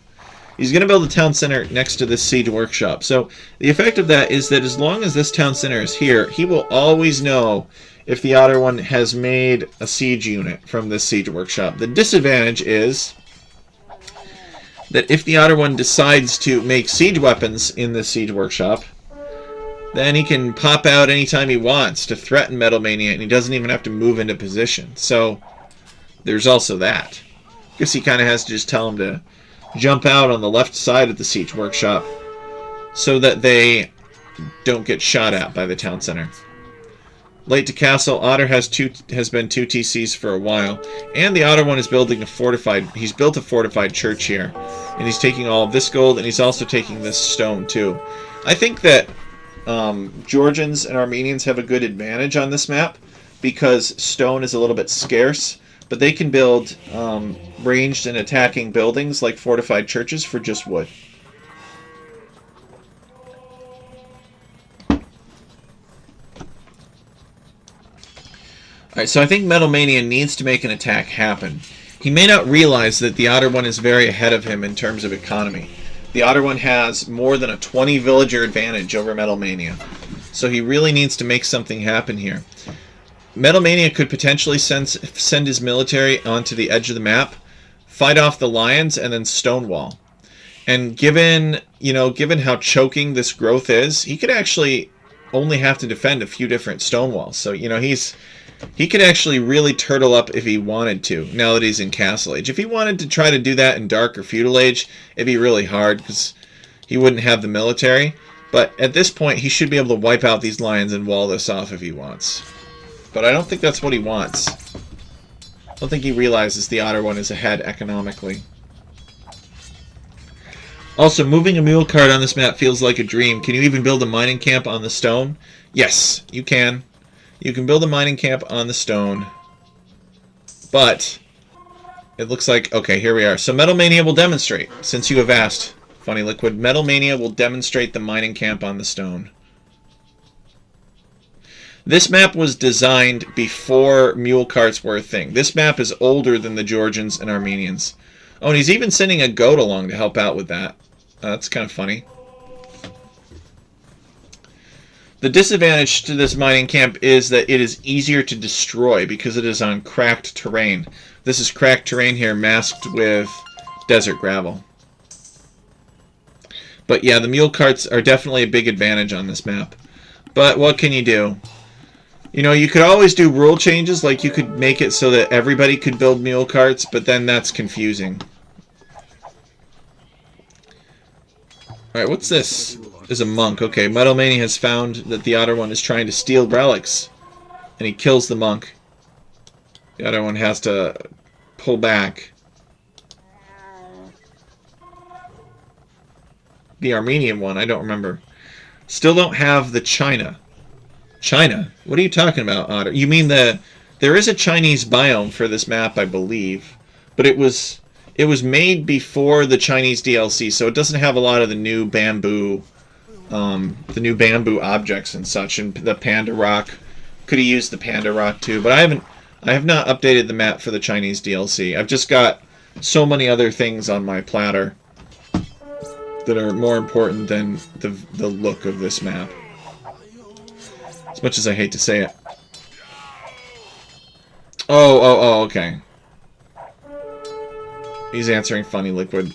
He's going to build a town center next to this siege workshop. So the effect of that is that as long as this town center is here, he will always know if the other one has made a siege unit from this siege workshop. The disadvantage is that if the other one decides to make siege weapons in this siege workshop, then he can pop out anytime he wants to threaten Metalmania, and he doesn't even have to move into position. So there's also that. I guess he kind of has to just tell him to jump out on the left side of the siege workshop so that they don't get shot at by the town center. Late to castle, Otter has been 2 TCs for a while, and the Otter one is building a fortified. He's built a fortified church here, and he's taking all of this gold, and he's also taking this stone too. I think that Georgians and Armenians have a good advantage on this map because stone is a little bit scarce, but they can build ranged and attacking buildings like fortified churches for just wood. Alright, so I think Metalmania needs to make an attack happen. He may not realize that the Otter one is very ahead of him in terms of economy. The Otter one has more than a 20 villager advantage over Metalmania. So he really needs to make something happen here. Metalmania could potentially send his military onto the edge of the map, fight off the lions, and then stonewall. And given how choking this growth is, he could actually only have to defend a few different stonewalls. So, he could actually really turtle up if he wanted to, now that he's in Castle Age. If he wanted to try to do that in Dark or Feudal Age, it'd be really hard because he wouldn't have the military. But at this point, he should be able to wipe out these lions and wall this off if he wants. But I don't think that's what he wants. I don't think he realizes the Otter one is ahead economically. Also, moving a mule cart on this map feels like a dream. Can you even build a mining camp on the stone? Yes, you can. You can build a mining camp on the stone. But it looks like... Okay, here we are. So Metalmania will demonstrate, since you have asked. Funny Liquid. Metalmania will demonstrate the mining camp on the stone. This map was designed before mule carts were a thing. This map is older than the Georgians and Armenians. Oh, and he's even sending a goat along to help out with that. That's kind of funny. The disadvantage to this mining camp is that it is easier to destroy because it is on cracked terrain. This is cracked terrain here masked with desert gravel. But yeah, the mule carts are definitely a big advantage on this map. But what can you do? You could always do rule changes, like you could make it so that everybody could build mule carts, but then that's confusing. Alright, what's this? There's a monk. Okay, Metalmania has found that the Otter one is trying to steal relics, and he kills the monk. The other one has to pull back. The Armenian one, I don't remember. Still don't have the China. China? What are you talking about, Otter? You mean there is a Chinese biome for this map, I believe, but it was made before the Chinese DLC, so it doesn't have a lot of the new bamboo objects and such, and the panda rock. Could have used the panda rock too, but I have not updated the map for the Chinese DLC. I've just got so many other things on my platter that are more important than the look of this map. As much as I hate to say it. Oh, okay. He's answering Funny Liquid.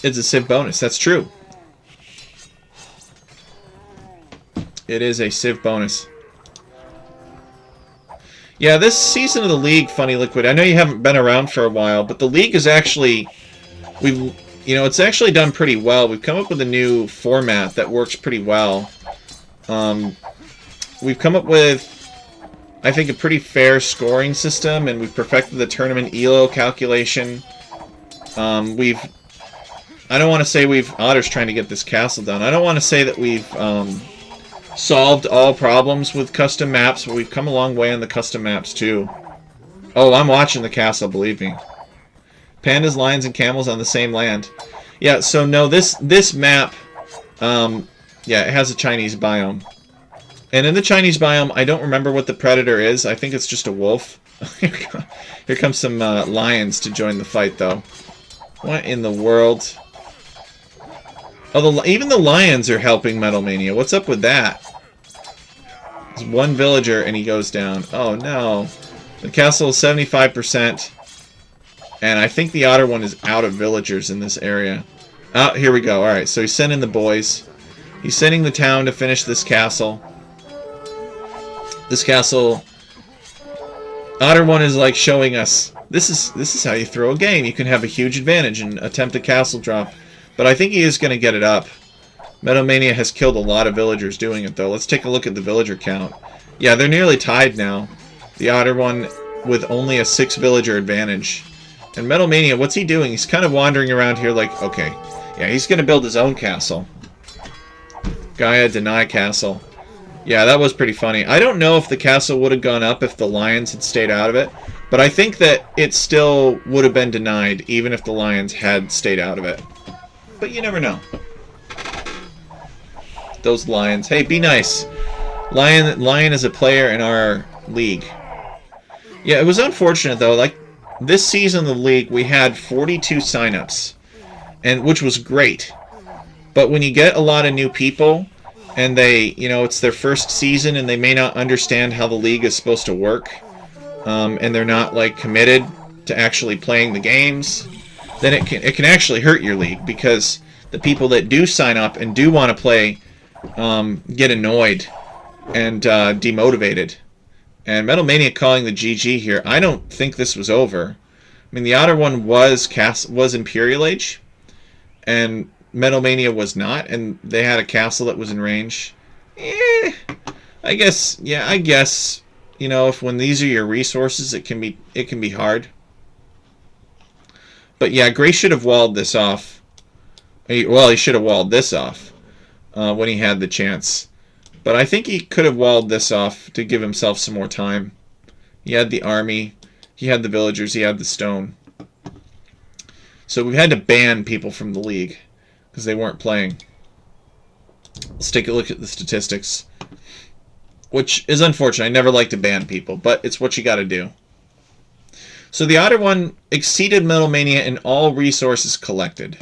It's a Civ bonus. That's true. It is a Civ bonus. Yeah, this season of the League, Funny Liquid, I know you haven't been around for a while, but the League is actually... it's actually done pretty well. We've come up with a new format that works pretty well. We've come up with, I think, a pretty fair scoring system, and we've perfected the tournament ELO calculation. I don't want to say Otter's trying to get this castle done. I don't want to say that we've solved all problems with custom maps, but we've come a long way on the custom maps too. Oh, I'm watching the castle, believe me. Pandas, lions, and camels on the same land. Yeah, so no, this map, yeah, it has a Chinese biome. And in the Chinese biome, I don't remember what the predator is. I think it's just a wolf. Here comes some lions to join the fight, though. What in the world? Oh, even the lions are helping Metal Mania. What's up with that? There's one villager, and he goes down. Oh, no. The castle is 75%. And I think the otter one is out of villagers in this area. Oh, here we go. Alright, so he's sending the boys. He's sending the town to finish this castle. This castle... Otter one is like showing us, this is how you throw a game. You can have a huge advantage and attempt a castle drop. But I think he is going to get it up. Metal Mania has killed a lot of villagers doing it, though. Let's take a look at the villager count. Yeah, they're nearly tied now. The Otter one with only a 6 villager advantage. And Metal Mania, what's he doing? He's kind of wandering around here like, okay. Yeah, he's going to build his own castle. Gaia Deny Castle. Yeah, that was pretty funny. I don't know if the castle would have gone up if the lions had stayed out of it. But I think that it still would have been denied even if the lions had stayed out of it. But you never know. Those lions. Hey, be nice. Lion is a player in our league. Yeah, it was unfortunate though. Like this season of the league, we had 42 signups, and which was great. But when you get a lot of new people, and they, you know, it's their first season, and they may not understand how the league is supposed to work, and they're not like committed to actually playing the games, then it can actually hurt your league because the people that do sign up and do want to play get annoyed and demotivated. And Metal Mania calling the GG here. I don't think this was over. I mean, the Otter one was Imperial Age, and Metal Mania was not, and they had a castle that was in range. I guess, you know, if when these are your resources, it can be hard. But yeah, Gray should have walled this off. Well, he should have walled this off when he had the chance. But I think he could have walled this off to give himself some more time. He had the army, he had the villagers, he had the stone. So we've had to ban people from the league because they weren't playing. Let's take a look at the statistics, which is unfortunate. I never like to ban people, but it's what you got to do. So the Otter one exceeded Metal Mania in all resources collected.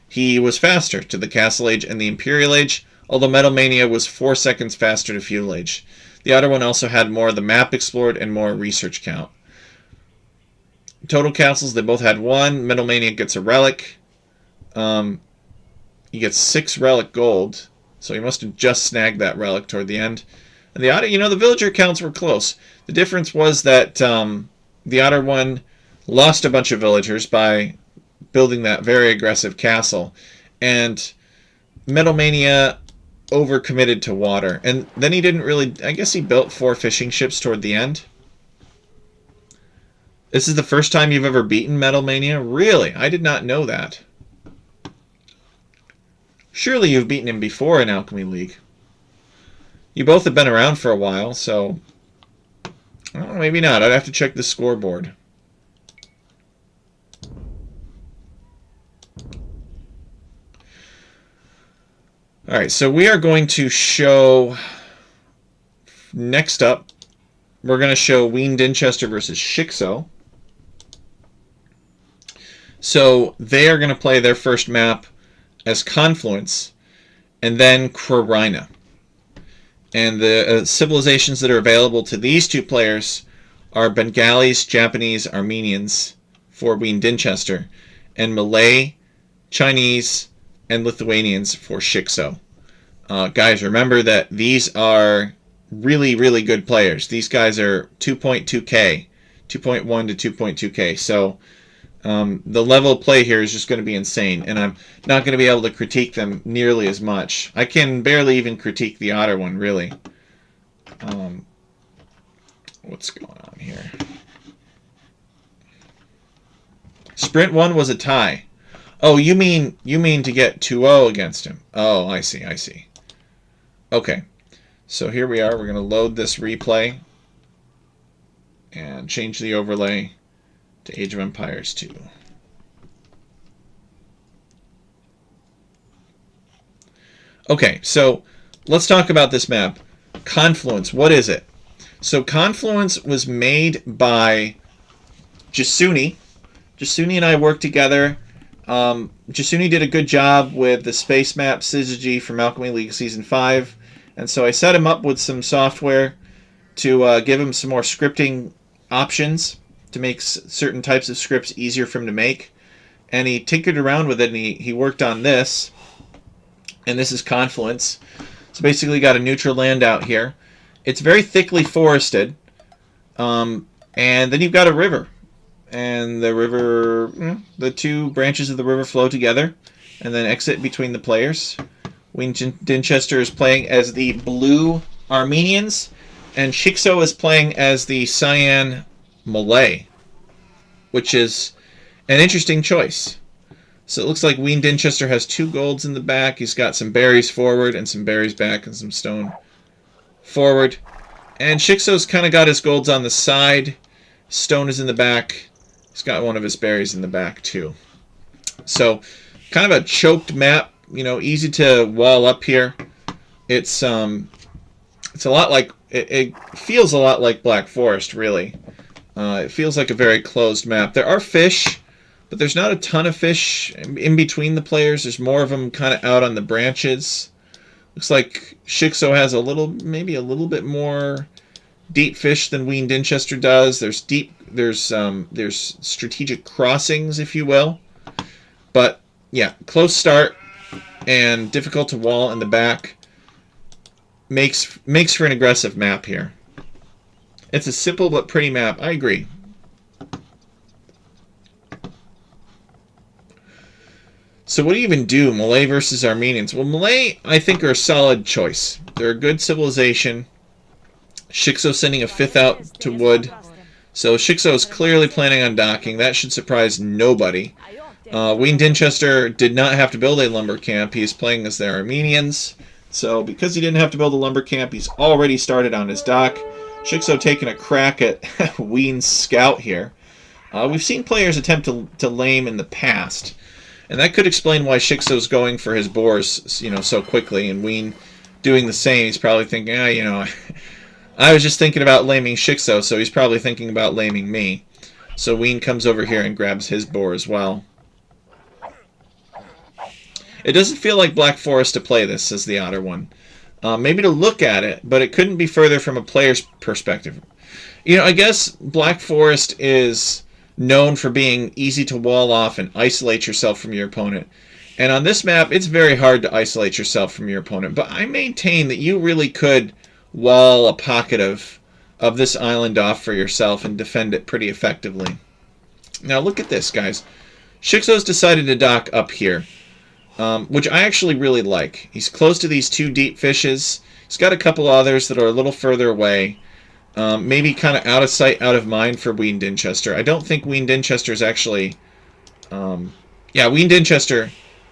He was faster to the Castle Age and the Imperial Age, although Metal Mania was 4 seconds faster to Feudal Age. The Otter one also had more of the map explored and more research count. Total castles, they both had 1. Metal Mania gets a relic. He gets 6 relic gold, so he must have just snagged that relic toward the end. And the Otter, you know, the villager counts were close. The difference was that the Otter one lost a bunch of villagers by building that very aggressive castle, and Metal Mania overcommitted to water, and then he didn't really, I guess he built 4 fishing ships toward the end. This is the first time you've ever beaten Metal Mania? Really? I did not know that. Surely you've beaten him before in Alchemy League. You both have been around for a while, so well, maybe not. I'd have to check the scoreboard. Alright, so we are going to show, next up, we're going to show Wien Dinchester versus Shikso. So they are going to play their first map as Confluence, and then Krorina. And the civilizations that are available to these two players are Bengalis, Japanese, Armenians for Wien Dinchester, and Malay, Chinese, and Lithuanians for Shikso. Guys, remember that these are really, really good players. These guys are 2.2k, 2.1 to 2.2k. So the level of play here is just going to be insane, and I'm not going to be able to critique them nearly as much. I can barely even critique the Otter one, really. What's going on here? Sprint 1 was a tie. Oh, you mean to get 2-0 against him? Oh, I see, I see. Okay, so here we are. We're going to load this replay and change the overlay to Age of Empires 2. Okay, so let's talk about this map. Confluence, what is it? So Confluence was made by Jasuni. Jasuni and I worked together. Jasuni did a good job with the space map Syzygy from Alchemy League Season 5. And so I set him up with some software to give him some more scripting options to make certain types of scripts easier for him to make. And he tinkered around with it, and he worked on this. And this is Confluence. So basically got a neutral land out here. It's very thickly forested. And then you've got a river. And the river, the two branches of the river flow together and then exit between the players. Dinchester is playing as the blue Armenians, and Shikso is playing as the cyan Malay, which is an interesting choice. So it looks like Ween Dinchester has 2 golds in the back. He's got some berries forward and some berries back and some stone forward. And Shikso's kind of got his golds on the side. Stone is in the back. He's got one of his berries in the back too. So kind of a choked map, easy to wall up here. It's a lot like, it feels a lot like Black Forest, really. It feels like a very closed map. There are fish, but there's not a ton of fish in between the players. There's more of them kind of out on the branches. Looks like Shikso has maybe a little bit more deep fish than Ween Dinchester does. There's strategic crossings, if you will. But yeah, close start and difficult to wall in the back makes for an aggressive map here. It's a simple but pretty map. I agree. So what do you even do? Malay versus Armenians. Well, Malay, I think, are a solid choice. They're a good civilization. Shikso sending a 5th out to wood. So Shikso is clearly planning on docking. That should surprise nobody. Ween Dinchester did not have to build a lumber camp. He is playing as the Armenians. So because he didn't have to build a lumber camp, he's already started on his dock. Shikso taking a crack at Ween's scout here. We've seen players attempt to lame in the past. And that could explain why Shikso's going for his boars, so quickly, and Ween doing the same. He's probably thinking, I was just thinking about laming Shikso, so he's probably thinking about laming me. So Ween comes over here and grabs his boar as well. It doesn't feel like Black Forest to play this, says the Otter one. Maybe to look at it, but it couldn't be further from a player's perspective. I guess Black Forest is known for being easy to wall off and isolate yourself from your opponent. And on this map, it's very hard to isolate yourself from your opponent. But I maintain that you really could wall a pocket of this island off for yourself and defend it pretty effectively. Now look at this, guys. Shikso's decided to dock up here, which I actually really like. He's close to these 2 deep fishes. He's got a couple others that are a little further away. Maybe kind of out of sight, out of mind for Ween Dinchester. I don't think Ween Dinchester is actually... Ween Dinchester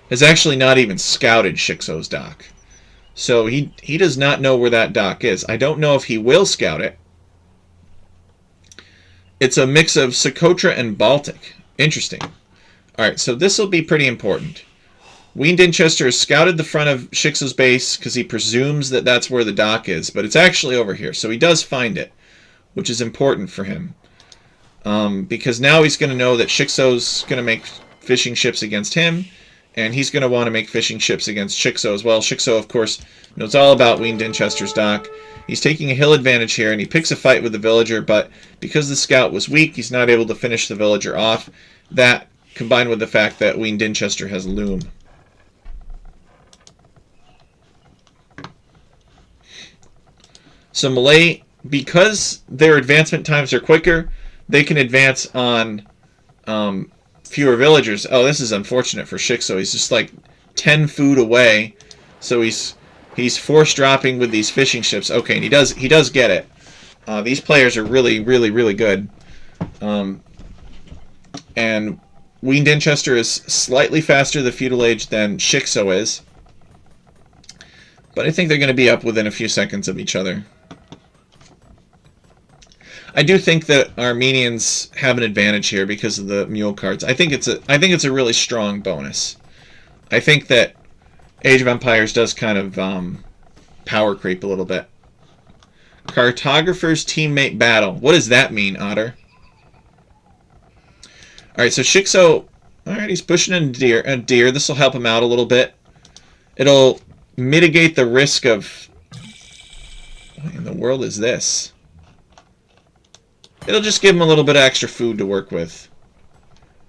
has actually not even scouted Shikso's dock. So he does not know where that dock is. I don't know if he will scout it. It's a mix of Socotra and Baltic. Interesting. Alright, so this will be pretty important. Ween Dinchester has scouted the front of Shikso's base because he presumes that that's where the dock is, but it's actually over here. So he does find it, which is important for him. Because now he's going to know that Shikso's going to make fishing ships against him, and he's going to want to make fishing ships against Shikso as well. Shikso, of course, knows all about Ween Dinchester's dock. He's taking a hill advantage here, and he picks a fight with the villager, but because the scout was weak, he's not able to finish the villager off. That, combined with the fact that Ween Dinchester has loom. So Malay, because their advancement times are quicker, they can advance on fewer villagers. Oh, this is unfortunate for Shikso. He's just like 10 food away, so he's force dropping with these fishing ships. Okay, and he does get it. These players are really, really, really good. And Ween Dinchester is slightly faster the feudal age than Shikso is, but I think they're going to be up within a few seconds of each other. I do think that Armenians have an advantage here because of the mule cards. I think it's a really strong bonus. I think that Age of Empires does kind of power creep a little bit. Cartographer's teammate battle. What does that mean, Otter? Alright, so Shikso, alright, he's pushing in a deer. This will help him out a little bit. It'll mitigate the risk of... What in the world is this? It'll just give him a little bit of extra food to work with.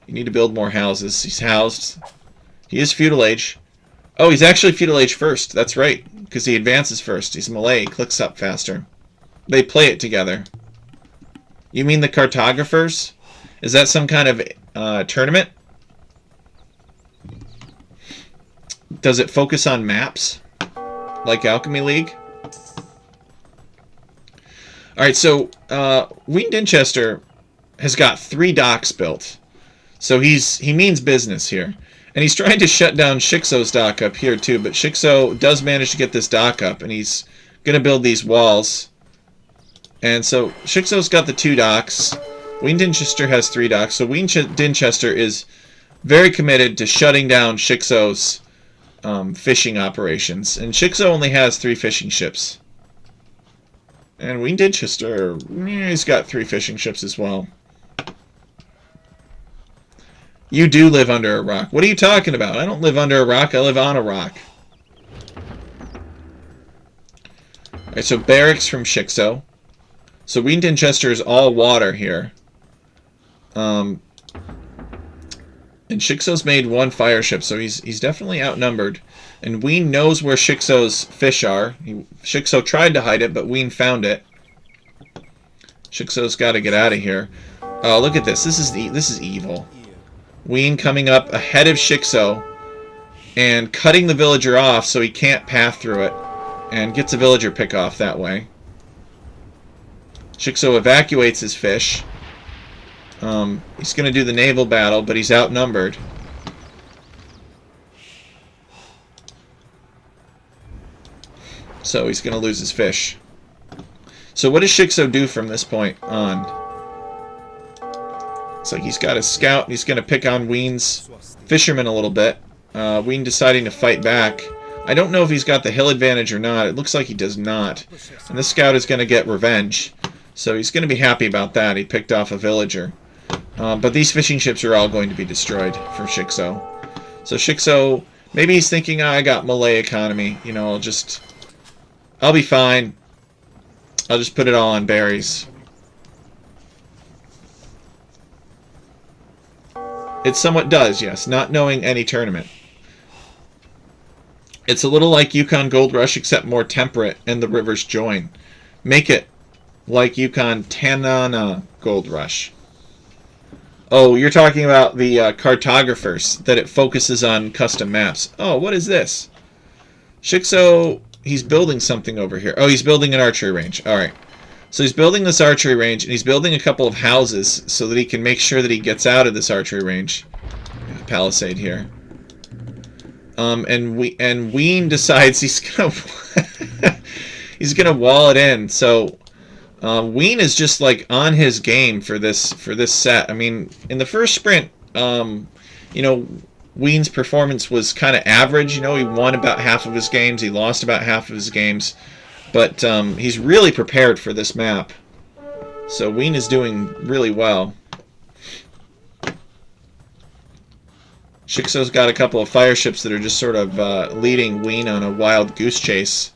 You need to build more houses. He's housed. He is feudal age. Oh, he's actually feudal age first. That's right, because he advances first. He's Malay. He clicks up faster. They play it together. You mean the cartographers? Is that some kind of tournament? Does it focus on maps? Like Alchemy League? Alright, so Ween Dinchester has got 3 docks built. So he means business here. And he's trying to shut down Shikso's dock up here too, but Shikso does manage to get this dock up, and he's going to build these walls. And so Shikso's got the 2 docks. Ween Dinchester has 3 docks. So Ween Dinchester is very committed to shutting down Shikso's fishing operations. And Shikso only has 3 fishing ships. And Ween Dinchester, he's got 3 fishing ships as well. You do live under a rock. What are you talking about? I don't live under a rock. I live on a rock. Alright, so barracks from Shikso. So Ween Dinchester is all water here. And Shikso's made 1 fire ship, so he's definitely outnumbered. And Ween knows where Shikso's fish are. Shikso tried to hide it, but Ween found it. Shikso's got to get out of here. Oh, look at this. This is evil. Ween coming up ahead of Shikso and cutting the villager off so he can't path through it, and gets a villager pick off that way. Shikso evacuates his fish. He's going to do the naval battle, but he's outnumbered. So he's going to lose his fish. So what does Shikso do from this point on? It's like he's got a scout, and he's going to pick on Ween's fishermen a little bit. Ween deciding to fight back. I don't know if he's got the hill advantage or not. It looks like he does not. And this scout is going to get revenge. So he's going to be happy about that. He picked off a villager. But these fishing ships are all going to be destroyed for Shikso. So Shikso, maybe he's thinking, I got Malay economy. You know, I'll be fine. I'll just put it all on berries. It somewhat does, yes, not knowing any tournament. It's a little like Yukon Gold Rush, except more temperate, and the rivers join. Make it like Yukon Tanana Gold Rush. Oh, you're talking about the cartographers, that it focuses on custom maps. Oh, what is this? Shikso, he's building something over here. Oh, he's building an archery range. Alright. So he's building this archery range, and he's building a couple of houses so that he can make sure that he gets out of this archery range. Palisade here. And Ween decides he's gonna wall it in. So Ween is just like on his game for this set. I mean, in the first sprint, you know, Ween's performance was kind of average. You know, he won about half of his games, he lost about half of his games. But he's really prepared for this map. So Ween is doing really well. Shikso's got a couple of fire ships that are just sort of leading Ween on a wild goose chase.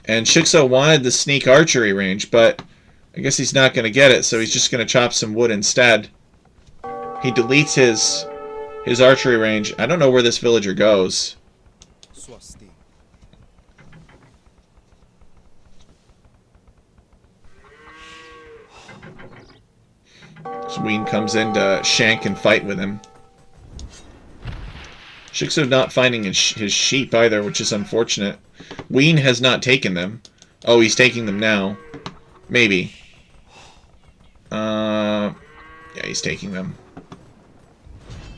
And Shikso wanted the sneak archery range, but I guess he's not going to get it, so he's just going to chop some wood instead. He deletes his archery range. I don't know where this villager goes. So Ween comes in to shank and fight with him. Shikso's not finding his sheep either, which is unfortunate. Ween has not taken them. Oh, he's taking them now. Maybe. Yeah, he's taking them.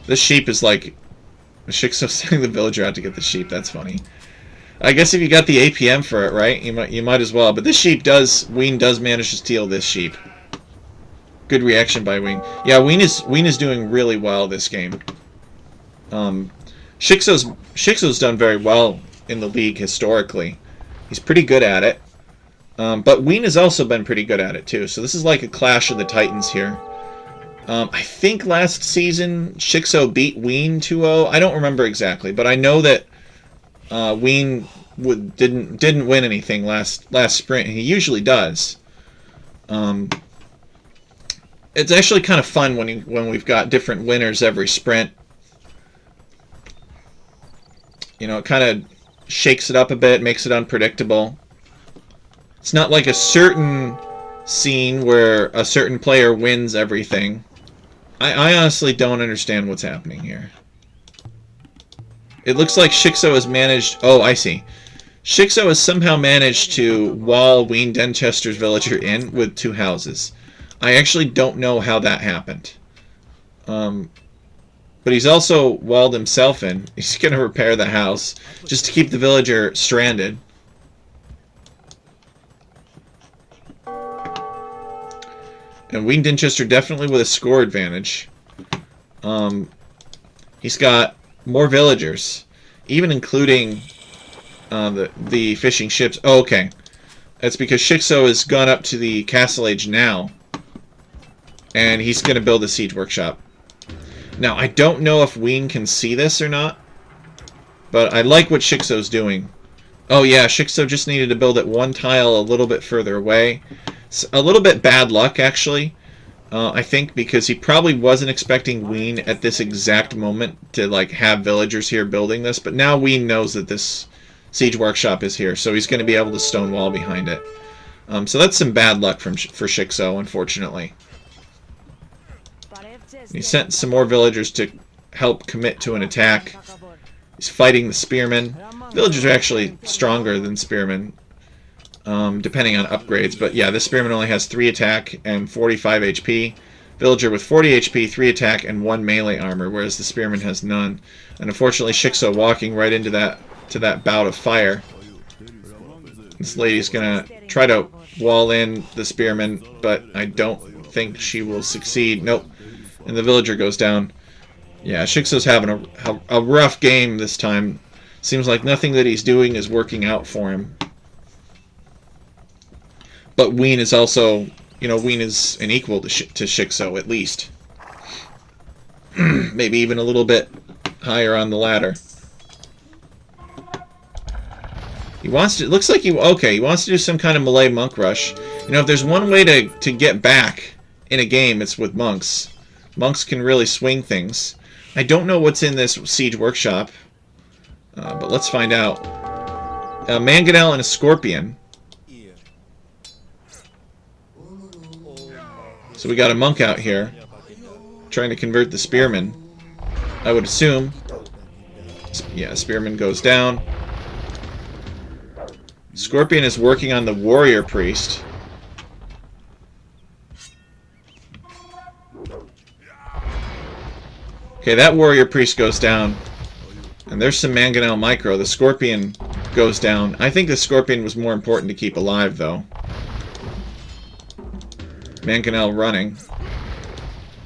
This sheep is like... Shikso's sending the villager out to get the sheep. That's funny. I guess if you got the APM for it, right? You might as well. But this sheep does... Ween does manage to steal this sheep. Good reaction by Ween. Yeah, Ween is doing really well this game. Shikso's done very well in the league historically. He's pretty good at it. But Ween has also been pretty good at it too. So this is like a clash of the titans here. I think last season Shixo beat Ween 2-0. I don't remember exactly, but I know that Ween didn't win anything last sprint. He usually does. It's actually kind of fun when we've got different winners every sprint. You know, it kind of shakes it up a bit, makes it unpredictable. It's not like a certain scene where a certain player wins everything. I honestly don't understand what's happening here. It looks like Shixo has managed... Oh, I see. Shixo has somehow managed to wall Ween Denchester's villager in with 2 houses. I actually don't know how that happened. But he's also walled himself in. He's going to repair the house just to keep the villager stranded. And Ween Denchester definitely with a score advantage. He's got more villagers, even including the fishing ships. Oh, okay. That's because Shixo has gone up to the castle age now, and he's going to build a siege workshop. Now, I don't know if Ween can see this or not, but I like what Shixo's doing. Oh yeah, Shixo just needed to build it 1 tile a little bit further away. It's a little bit bad luck, actually. I think because he probably wasn't expecting Ween at this exact moment to like have villagers here building this, but now Ween knows that this siege workshop is here, so he's going to be able to stone wall behind it. So that's some bad luck for Shixo, unfortunately. He sent some more villagers to help commit to an attack. He's fighting the spearmen. Villagers are actually stronger than spearmen, depending on upgrades. But yeah, this spearman only has 3 attack and 45 HP. Villager with 40 HP, 3 attack, and 1 melee armor, whereas the spearman has none. And unfortunately, Shixo walking right into that bout of fire. This lady's gonna try to wall in the spearman, but I don't think she will succeed. Nope. And the villager goes down. Yeah, Shixo's having a rough game this time. Seems like nothing that he's doing is working out for him. But Ween is also, you know, Ween is an equal to Shixo, at least. Maybe even a little bit higher on the ladder. He wants to, looks like he wants to do some kind of melee monk rush. You know, if there's one way to get back in a game, it's with monks. Monks can really swing things. I don't know what's in this siege workshop, but let's find out. A mangonel and a scorpion. So we got a monk out here trying to convert the spearman. I would assume. Yeah, spearman goes down. Scorpion is working on the warrior priest. Okay, that warrior priest goes down. And there's some mangonel micro. The scorpion goes down. I think the scorpion was more important to keep alive, though. Mangonel running.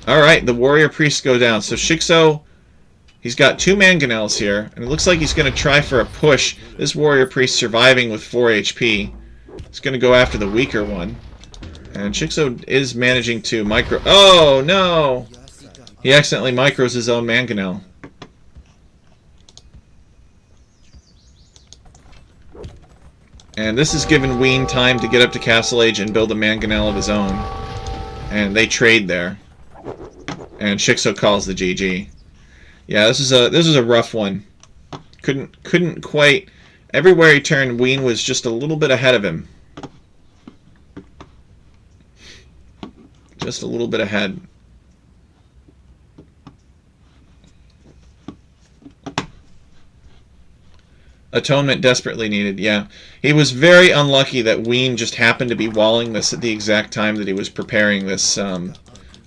Alright, the warrior priests go down. So Shixo, he's got 2 mangonels here. And it looks like he's going to try for a push. This warrior priest surviving with 4 HP. He's going to go after the weaker one. And Shixo is managing to micro... Oh, no! He accidentally micros his own mangonel. And this has given Ween time to get up to Castle Age and build a mangonel of his own. And they trade there. And Shixo calls the GG. Yeah, this is a rough one. Couldn't quite... Everywhere he turned, Ween was just a little bit ahead of him. Just a little bit ahead. Atonement desperately needed, yeah. He was very unlucky that Ween just happened to be walling this at the exact time that he was preparing this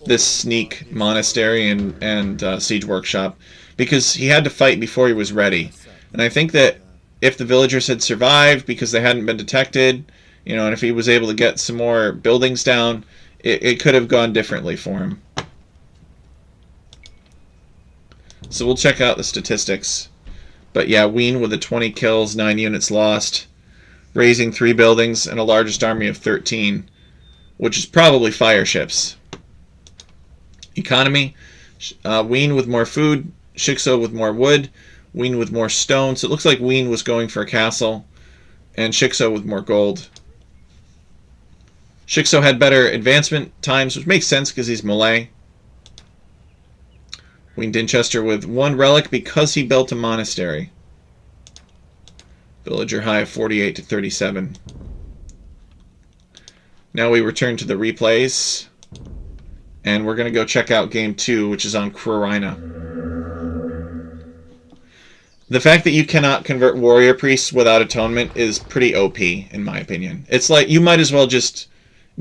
this sneak monastery and siege workshop, because he had to fight before he was ready. And I think that if the villagers had survived because they hadn't been detected, you know, and if he was able to get some more buildings down, it could have gone differently for him. So we'll check out the statistics. But yeah, Wien with the 20 kills, 9 units lost, raising 3 buildings and a largest army of 13, which is probably fire ships. Economy, Wien with more food, Shikso with more wood, Wien with more stone. So it looks like Wien was going for a castle, and Shikso with more gold. Shikso had better advancement times, which makes sense because he's Malay. Wien Dinchester with 1 relic because he built a monastery. Villager high of 48 to 37. Now we return to the replays, and we're going to go check out game 2, which is on Krurina. The fact that you cannot convert warrior priests without atonement is pretty OP, in my opinion. It's like you might as well just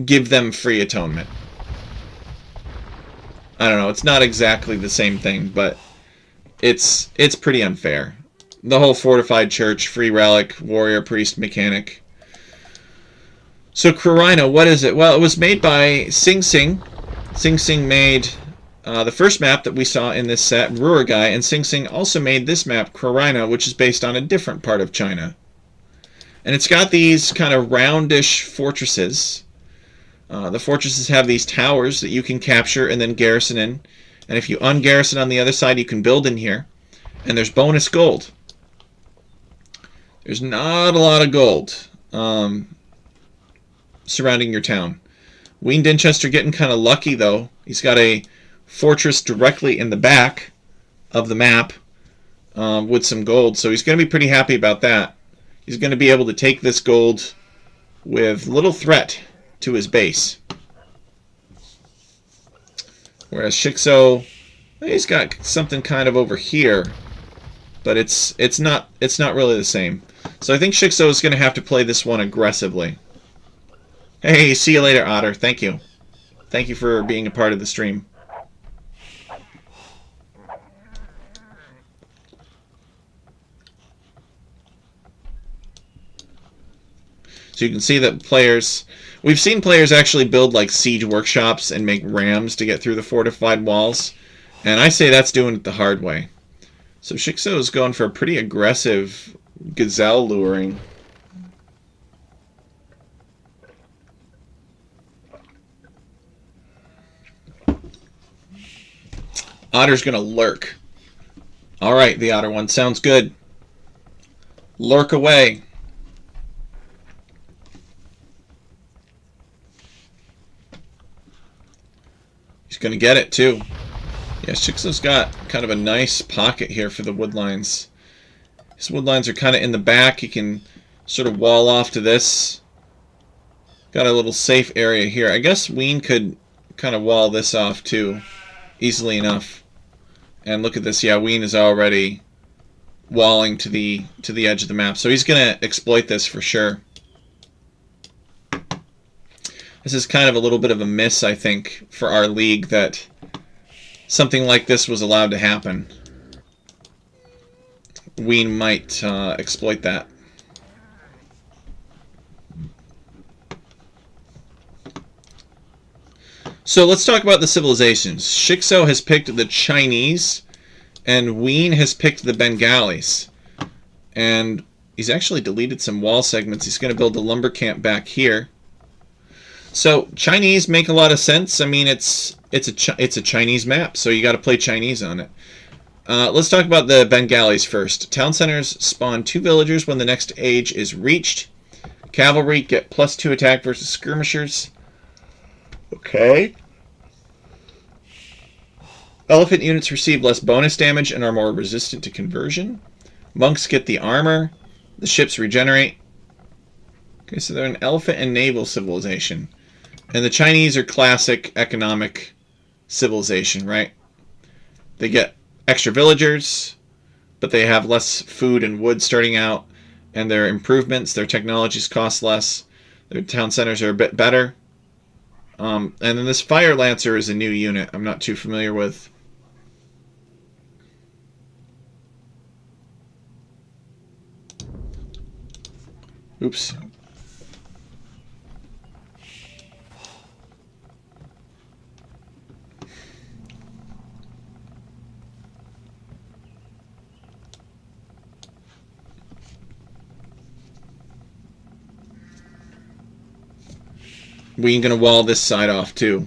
give them free atonement. I don't know, it's not exactly the same thing, but it's pretty unfair. The whole fortified church, free relic, warrior priest mechanic. So Krurina, what is it? Well, it was made by Sing Sing. Sing Sing made the first map that we saw in this set, Ruergai, and Sing Sing also made this map, Krurina, which is based on a different part of China. And it's got these kind of roundish fortresses. The fortresses have these towers that you can capture and then garrison in. And if you ungarrison on the other side, you can build in here. And there's bonus gold. There's not a lot of gold surrounding your town. Wien Dinchester getting kind of lucky, though. He's got a fortress directly in the back of the map with some gold. So he's going to be pretty happy about that. He's going to be able to take this gold with little threat to his base. Whereas Shikso, he's got something kind of over here, but it's not really the same. So I think Shikso is going to have to play this one aggressively. Hey, see you later, Otter. Thank you. Thank you for being a part of the stream. So you can see that players... We've seen players actually build like siege workshops and make rams to get through the fortified walls. And I say that's doing it the hard way. So Shikso is going for a pretty aggressive gazelle luring. Otter's going to lurk. Alright, the Otter one. Sounds good. Lurk away. He's going to get it, too. Yeah, Shikso's got kind of a nice pocket here for the woodlines. His woodlines are kind of in the back. He can sort of wall off to this. Got a little safe area here. I guess Wien could kind of wall this off, too, easily enough. And look at this. Yeah, Wien is already walling to the edge of the map. So he's going to exploit this for sure. This is kind of a little bit of a miss, I think, for our league that something like this was allowed to happen. Wien might exploit that. So let's talk about the civilizations. Shikso has picked the Chinese, and Wien has picked the Bengalis. And he's actually deleted some wall segments. He's going to build a lumber camp back here. So Chinese make a lot of sense. I mean, it's a Chinese map, so you got to play Chinese on it. Let's talk about the Bengalis first. Town centers spawn 2 villagers when the next age is reached. Cavalry get +2 attack versus skirmishers. Okay. Elephant units receive less bonus damage and are more resistant to conversion. Monks get the armor. The ships regenerate. Okay, so they're an elephant and naval civilization. And the Chinese are classic economic civilization, right? They get extra villagers, but they have less food and wood starting out. And their improvements, their technologies cost less. Their town centers are a bit better. And then this Fire Lancer is a new unit I'm not too familiar with. Oops. We ain't gonna wall this side off too.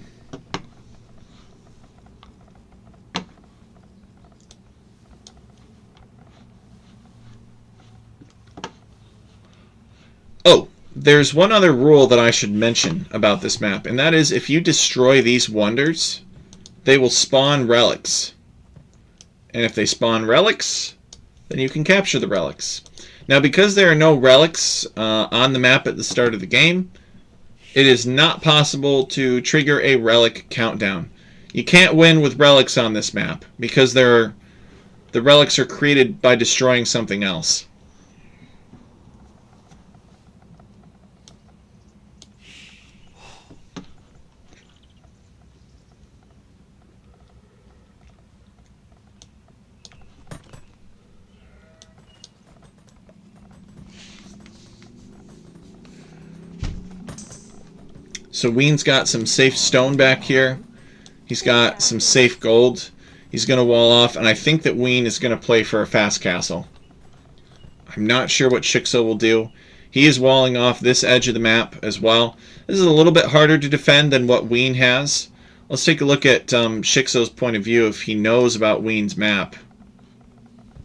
Oh, there's one other rule that I should mention about this map, and that is if you destroy these wonders, they will spawn relics. And if they spawn relics, then you can capture the relics. Now, because there are no relics on the map at the start of the game, it is not possible to trigger a relic countdown. You can't win with relics on this map because the relics are created by destroying something else. So Ween's got some safe stone back here. He's got some safe gold. He's going to wall off, and I think that Ween is going to play for a fast castle. I'm not sure what Shikso will do. He is walling off this edge of the map as well. This is a little bit harder to defend than what Ween has. Let's take a look at Shikso's point of view if he knows about Ween's map.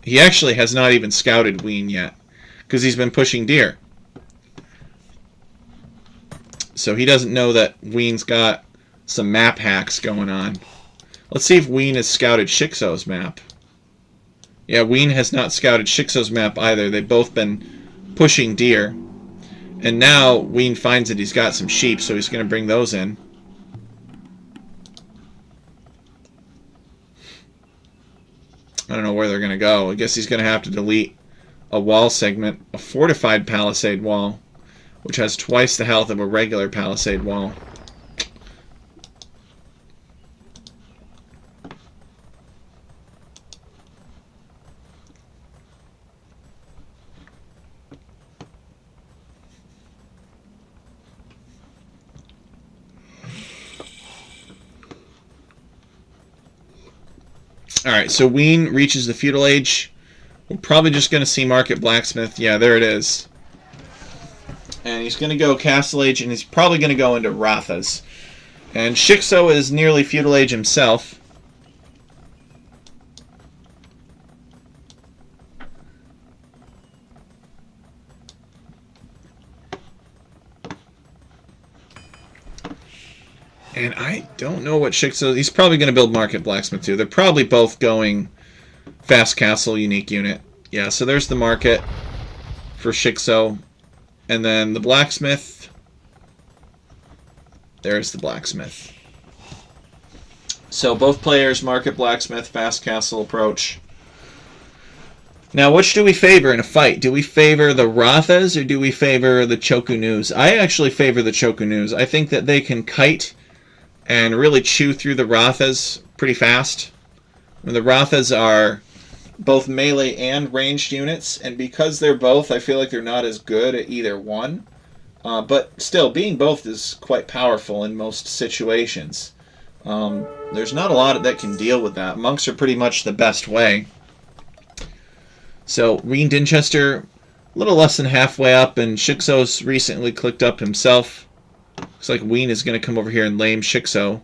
He actually has not even scouted Ween yet because he's been pushing deer. So he doesn't know that Ween's got some map hacks going on. Let's see if Ween has scouted Shikso's map. Yeah, Ween has not scouted Shikso's map either. They've both been pushing deer. And now Ween finds that he's got some sheep, so he's going to bring those in. I don't know where they're going to go. I guess he's going to have to delete a wall segment, a fortified palisade wall, which has twice the health of a regular palisade wall. Alright, so Ween reaches the feudal age. We're probably just going to see Market Blacksmith. Yeah, there it is. And he's going to go Castle Age, and he's probably going to go into Rathas. And Shikso is nearly Feudal Age himself. And I don't know what Shikso... He's probably going to build Market Blacksmith too. They're probably both going Fast Castle, Unique Unit. Yeah, so there's the Market for Shikso. And then the Blacksmith. There's the Blacksmith. So both players, Market Blacksmith, Fast Castle approach. Now, which do we favor in a fight? Do we favor the Rathas or do we favor the Chokunus? I actually favor the Chokunus. I think that they can kite and really chew through the Rathas pretty fast. And the Rathas are both melee and ranged units, and because they're both, I feel like they're not as good at either one. But still, being both is quite powerful in most situations. There's not a lot that can deal with that. Monks are pretty much the best way. So, Ween Dinchester, a little less than halfway up, and Shikso's recently clicked up himself. Looks like Ween is going to come over here and lame Shikso.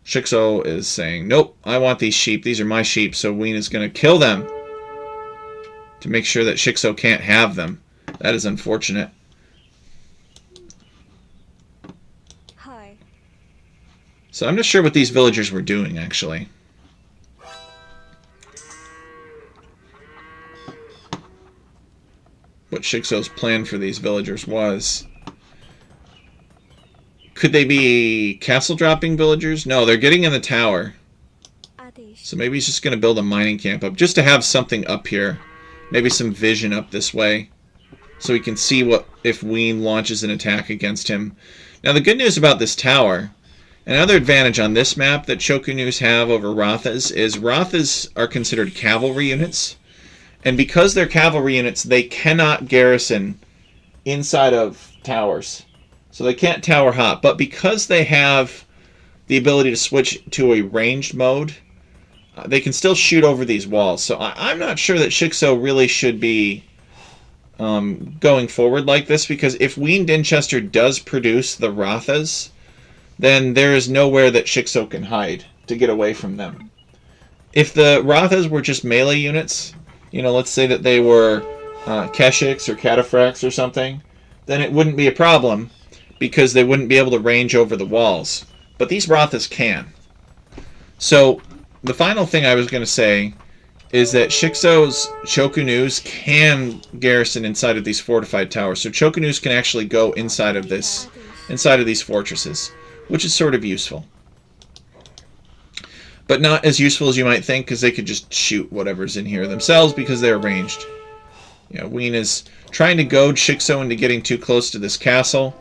Shikso is saying, nope, I want these sheep. These are my sheep, so Ween is going to kill them to make sure that Shikso can't have them. That is unfortunate. Hi. So I'm not sure what these villagers were doing, actually. What Shikso's plan for these villagers was. Could they be castle dropping villagers? No, they're getting in the tower. So maybe he's just going to build a mining camp up, just to have something up here. Maybe some vision up this way, so he can see what if Ween launches an attack against him. Now the good news about this tower, another advantage on this map that Chokunus have over Rathas, is Rathas are considered cavalry units. And because they're cavalry units, they cannot garrison inside of towers. So they can't tower hop, but because they have the ability to switch to a ranged mode, they can still shoot over these walls. So I'm not sure that Shikso really should be going forward like this, because if Ween Dinchester does produce the Rathas, then there is nowhere that Shikso can hide to get away from them. If the Rathas were just melee units, let's say that they were Keshiks or Cataphracts or something, then it wouldn't be a problem because they wouldn't be able to range over the walls. But these Rathas can. So the final thing I was going to say is that Shikso's Chokunus can garrison inside of these fortified towers. So Chokunus can actually go inside of these fortresses, which is sort of useful. But not as useful as you might think, because they could just shoot whatever's in here themselves because they're ranged. Ween is trying to goad Shikso into getting too close to this castle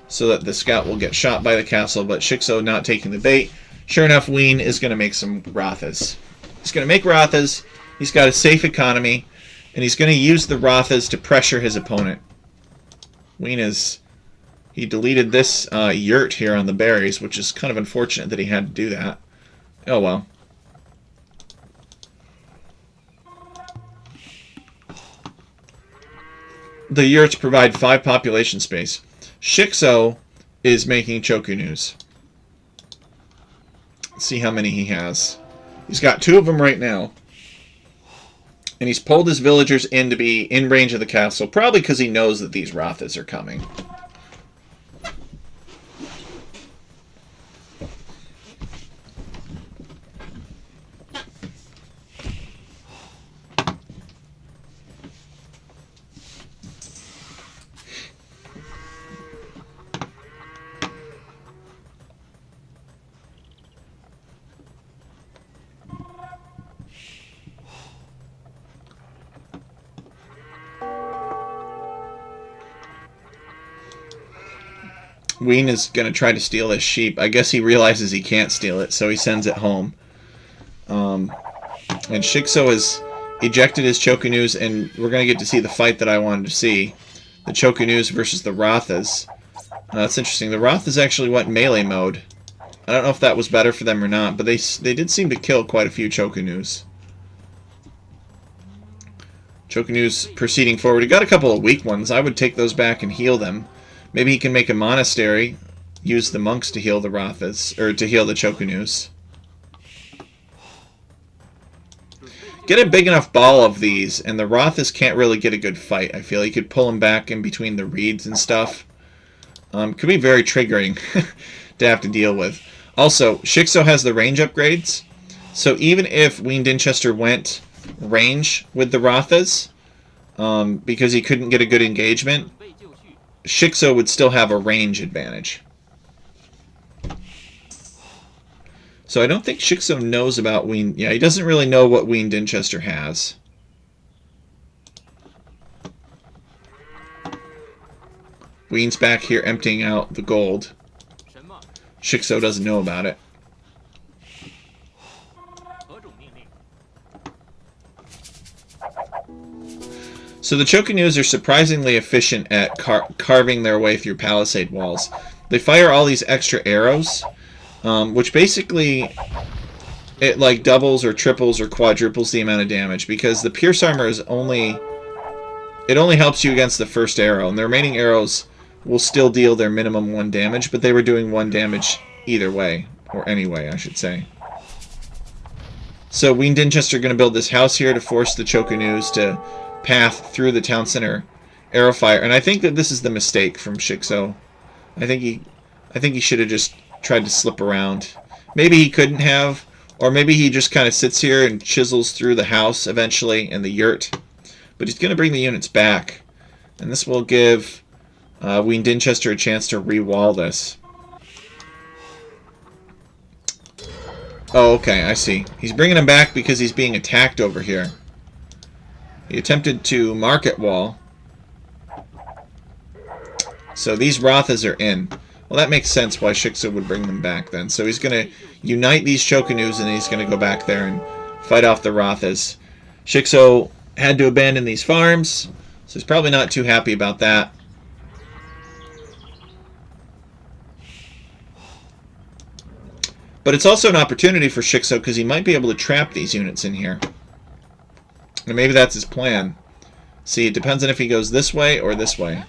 so that the scout will get shot by the castle, but Shikso not taking the bait. Sure enough, Ween is going to make some Rathas. He's going to make Rathas. He's got a safe economy, and he's going to use the Rathas to pressure his opponent. Ween he deleted this yurt here on the berries, which is kind of unfortunate that he had to do that. Oh well. The yurts provide 5 population space. Shikso is making Chokunus. Let's see how many he has. He's got 2 of them right now. And he's pulled his villagers in to be in range of the castle, probably because he knows that these Rathas are coming. Ween is going to try to steal his sheep. I guess he realizes he can't steal it, so he sends it home. And Shikso has ejected his Chokunus, and we're going to get to see the fight that I wanted to see. The Chokunus versus the Rathas. That's interesting. The Rathas actually went melee mode. I don't know if that was better for them or not, but they did seem to kill quite a few Chokunus. Chokunus proceeding forward. He got a couple of weak ones. I would take those back and heal them. Maybe he can make a monastery, use the monks to heal the Rathas, or to heal the Chokunus. Get a big enough ball of these, and the Rathas can't really get a good fight. I feel you could pull them back in between the reeds and stuff. Could be very triggering to have to deal with. Also, Shikso has the range upgrades, so even if Ween Dinchester went range with the Rathas, because he couldn't get a good engagement, Shikso would still have a range advantage. So I don't think Shikso knows about Ween. Yeah, he doesn't really know what Ween Dinchester has. Ween's back here emptying out the gold. Shikso doesn't know about it. So the Chokunus are surprisingly efficient at carving their way through palisade walls. They fire all these extra arrows, which basically it like doubles or triples or quadruples the amount of damage, because the pierce armor is only helps you against the first arrow, and the remaining arrows will still deal their minimum 1 damage, but they were doing 1 damage either way, or any way, I should say. So Ween Dinchester are going to build this house here to force the Chokunus to path through the town center arrow fire, and I think that this is the mistake from Shikso. I think he should have just tried to slip around. Maybe he couldn't have, or maybe he just kind of sits here and chisels through the house eventually and the yurt. But he's going to bring the units back, and this will give Ween Dinchester a chance to re-wall this. Oh, okay, I see. He's bringing them back because he's being attacked over here. He attempted to market wall. So these Rathas are in. Well, that makes sense why Shikso would bring them back then. So he's going to unite these Chokunus, and he's going to go back there and fight off the Rathas. Shikso had to abandon these farms, so he's probably not too happy about that. But it's also an opportunity for Shikso because he might be able to trap these units in here. And maybe that's his plan. See, it depends on if he goes this way or this way.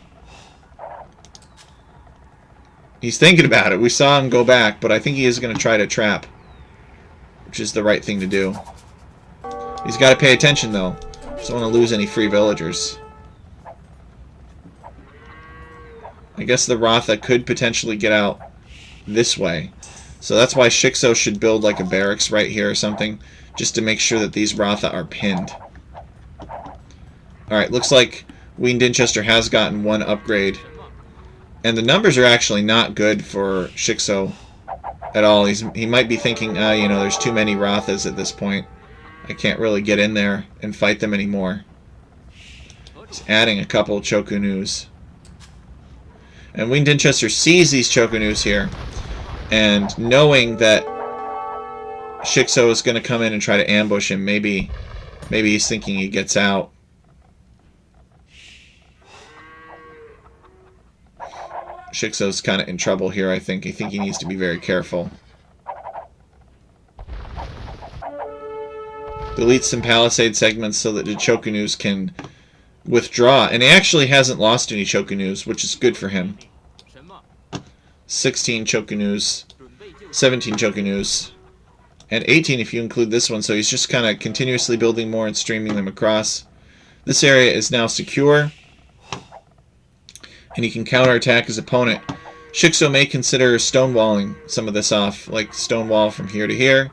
He's thinking about it. We saw him go back, but I think he is going to try to trap, which is the right thing to do. He's got to pay attention, though. Doesn't want to lose any free villagers. I guess the Ratha could potentially get out this way. So that's why Shikso should build like a barracks right here or something, just to make sure that these Ratha are pinned. Alright, looks like Ween Dinchester has gotten one upgrade. And the numbers are actually not good for Shikso at all. He might be thinking, you know, there's too many Rathas at this point. I can't really get in there and fight them anymore. He's adding a couple Chokunus. And Ween Dinchester sees these Chokunus here, and knowing that Shikso is going to come in and try to ambush him, maybe he's thinking he gets out. Shikso's kind of in trouble here, I think. I think he needs to be very careful. Delete some palisade segments so that the Chokunus can withdraw. And he actually hasn't lost any Chokunus, which is good for him. 16 Chokunus, 17 Chokunus, and 18 if you include this one. So he's just kind of continuously building more and streaming them across. This area is now secure, and he can counterattack his opponent. Shikso may consider stonewalling some of this off, like stonewall from here to here,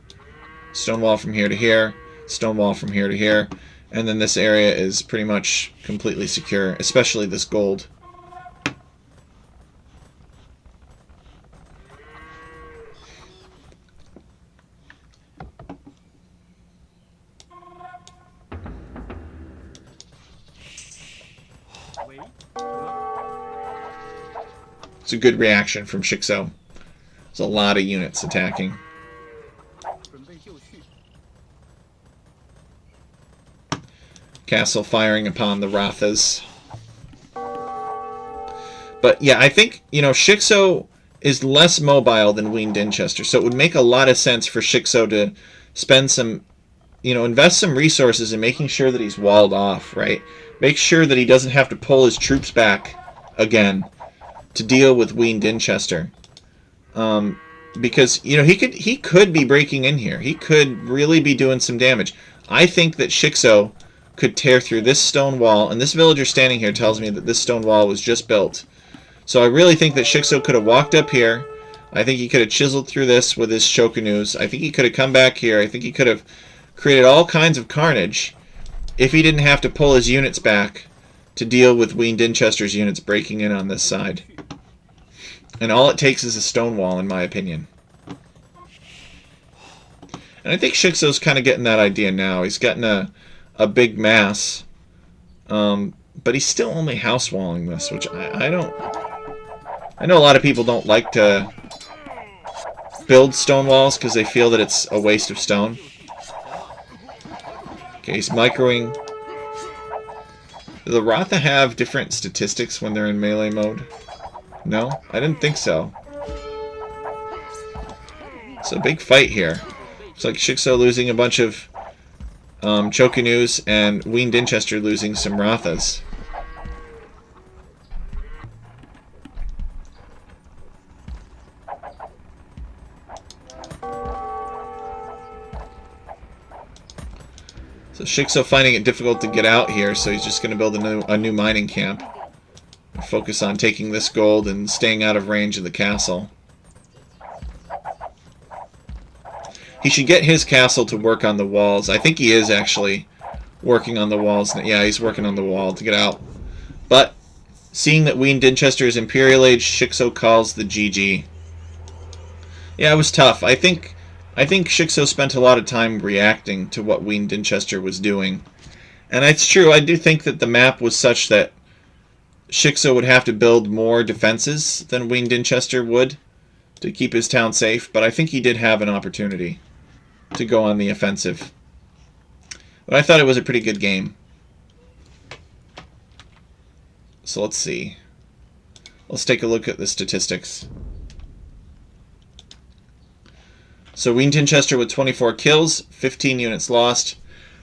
stonewall from here to here, stonewall from here to here, and then this area is pretty much completely secure, especially this gold. It's a good reaction from Shikso. There's a lot of units attacking. Castle firing upon the Rathas. But yeah, I think, you know, Shikso is less mobile than Ween Dinchester, so it would make a lot of sense for Shikso to spend some, you know, invest some resources in making sure that he's walled off, right? Make sure that he doesn't have to pull his troops back again to deal with Ween Dinchester. Because, you know, he could be breaking in here. He could really be doing some damage. I think that Shikso could tear through this stone wall, and this villager standing here tells me that this stone wall was just built. So I really think that Shikso could have walked up here. I think he could have chiseled through this with his Chokunus. I think he could have come back here. I think he could have created all kinds of carnage if he didn't have to pull his units back to deal with Ween Dinchester's units breaking in on this side. And all it takes is a stone wall, in my opinion. And I think Shikso's kind of getting that idea now. He's getting a big mass. But he's still only house walling this, which I don't... I know a lot of people don't like to build stone walls because they feel that it's a waste of stone. Okay, he's microing. Do the Ratha have different statistics when they're in melee mode? No? I didn't think so. It's a big fight here. Looks like Shikso losing a bunch of Chokunus and Ween Dinchester losing some Rathas. So Shikso finding it difficult to get out here, so he's just going to build a new mining camp. Focus on taking this gold and staying out of range of the castle. He should get his castle to work on the walls. I think he is actually working on the walls. Yeah, he's working on the wall to get out. But seeing that Ween Dinchester is Imperial Age, Shikso calls the GG. Yeah, it was tough. I think Shikso spent a lot of time reacting to what Ween Dinchester was doing. And it's true, I do think that the map was such that Shikso would have to build more defenses than Ween Dinchester would to keep his town safe, but I think he did have an opportunity to go on the offensive. But I thought it was a pretty good game. So let's see. Let's take a look at the statistics. So Ween Dinchester with 24 kills, 15 units lost,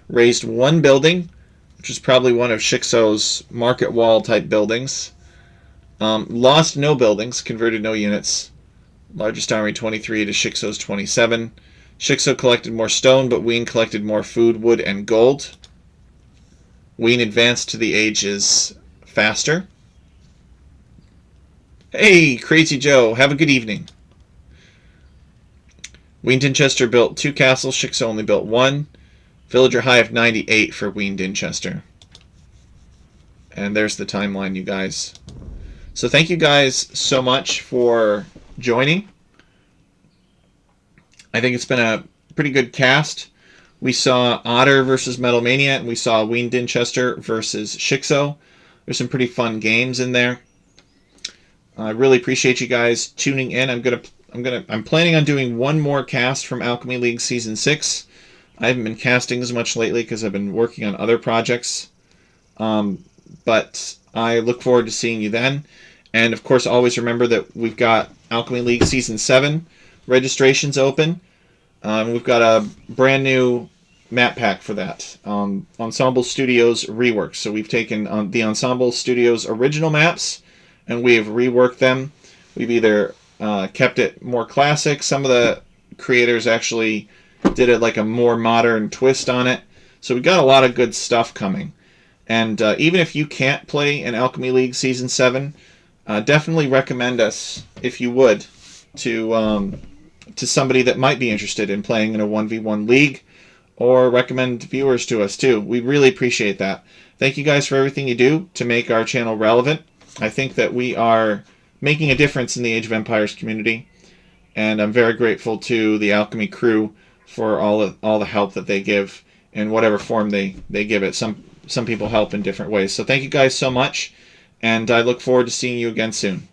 raised one building, which is probably one of Shikso's market wall type buildings. Lost no buildings, converted no units. Largest army 23 to Shikso's 27. Shikso collected more stone, but Ween collected more food, wood, and gold. Ween advanced to the ages faster. Hey, Crazy Joe, have a good evening. Ween Dinchester built 2 castles, Shikso only built 1. Villager high of 98 for Ween Dinchester. And there's the timeline, you guys. So thank you guys so much for joining. I think it's been a pretty good cast. We saw Otter versus Metal Mania, and we saw Ween Dinchester versus Shikso. There's some pretty fun games in there. I really appreciate you guys tuning in. I'm planning on doing one more cast from Alchemy League Season 6. I haven't been casting as much lately because I've been working on other projects. But I look forward to seeing you then. And of course, always remember that we've got Alchemy League Season 7 registrations open. We've got a brand new map pack for that. Ensemble Studios reworks. So we've taken the Ensemble Studios original maps and we have reworked them. We've either kept it more classic. Some of the creators actually did it like a more modern twist on it. So we got a lot of good stuff coming. And even if you can't play in Alchemy League Season 7, definitely recommend us, if you would, to somebody that might be interested in playing in a 1v1 league, or recommend viewers to us too. We really appreciate that. Thank you guys for everything you do to make our channel relevant. I think that we are making a difference in the Age of Empires community, and I'm very grateful to the Alchemy crew for all the help that they give in whatever form they give it. Some people help in different ways. So thank you guys so much, and I look forward to seeing you again soon.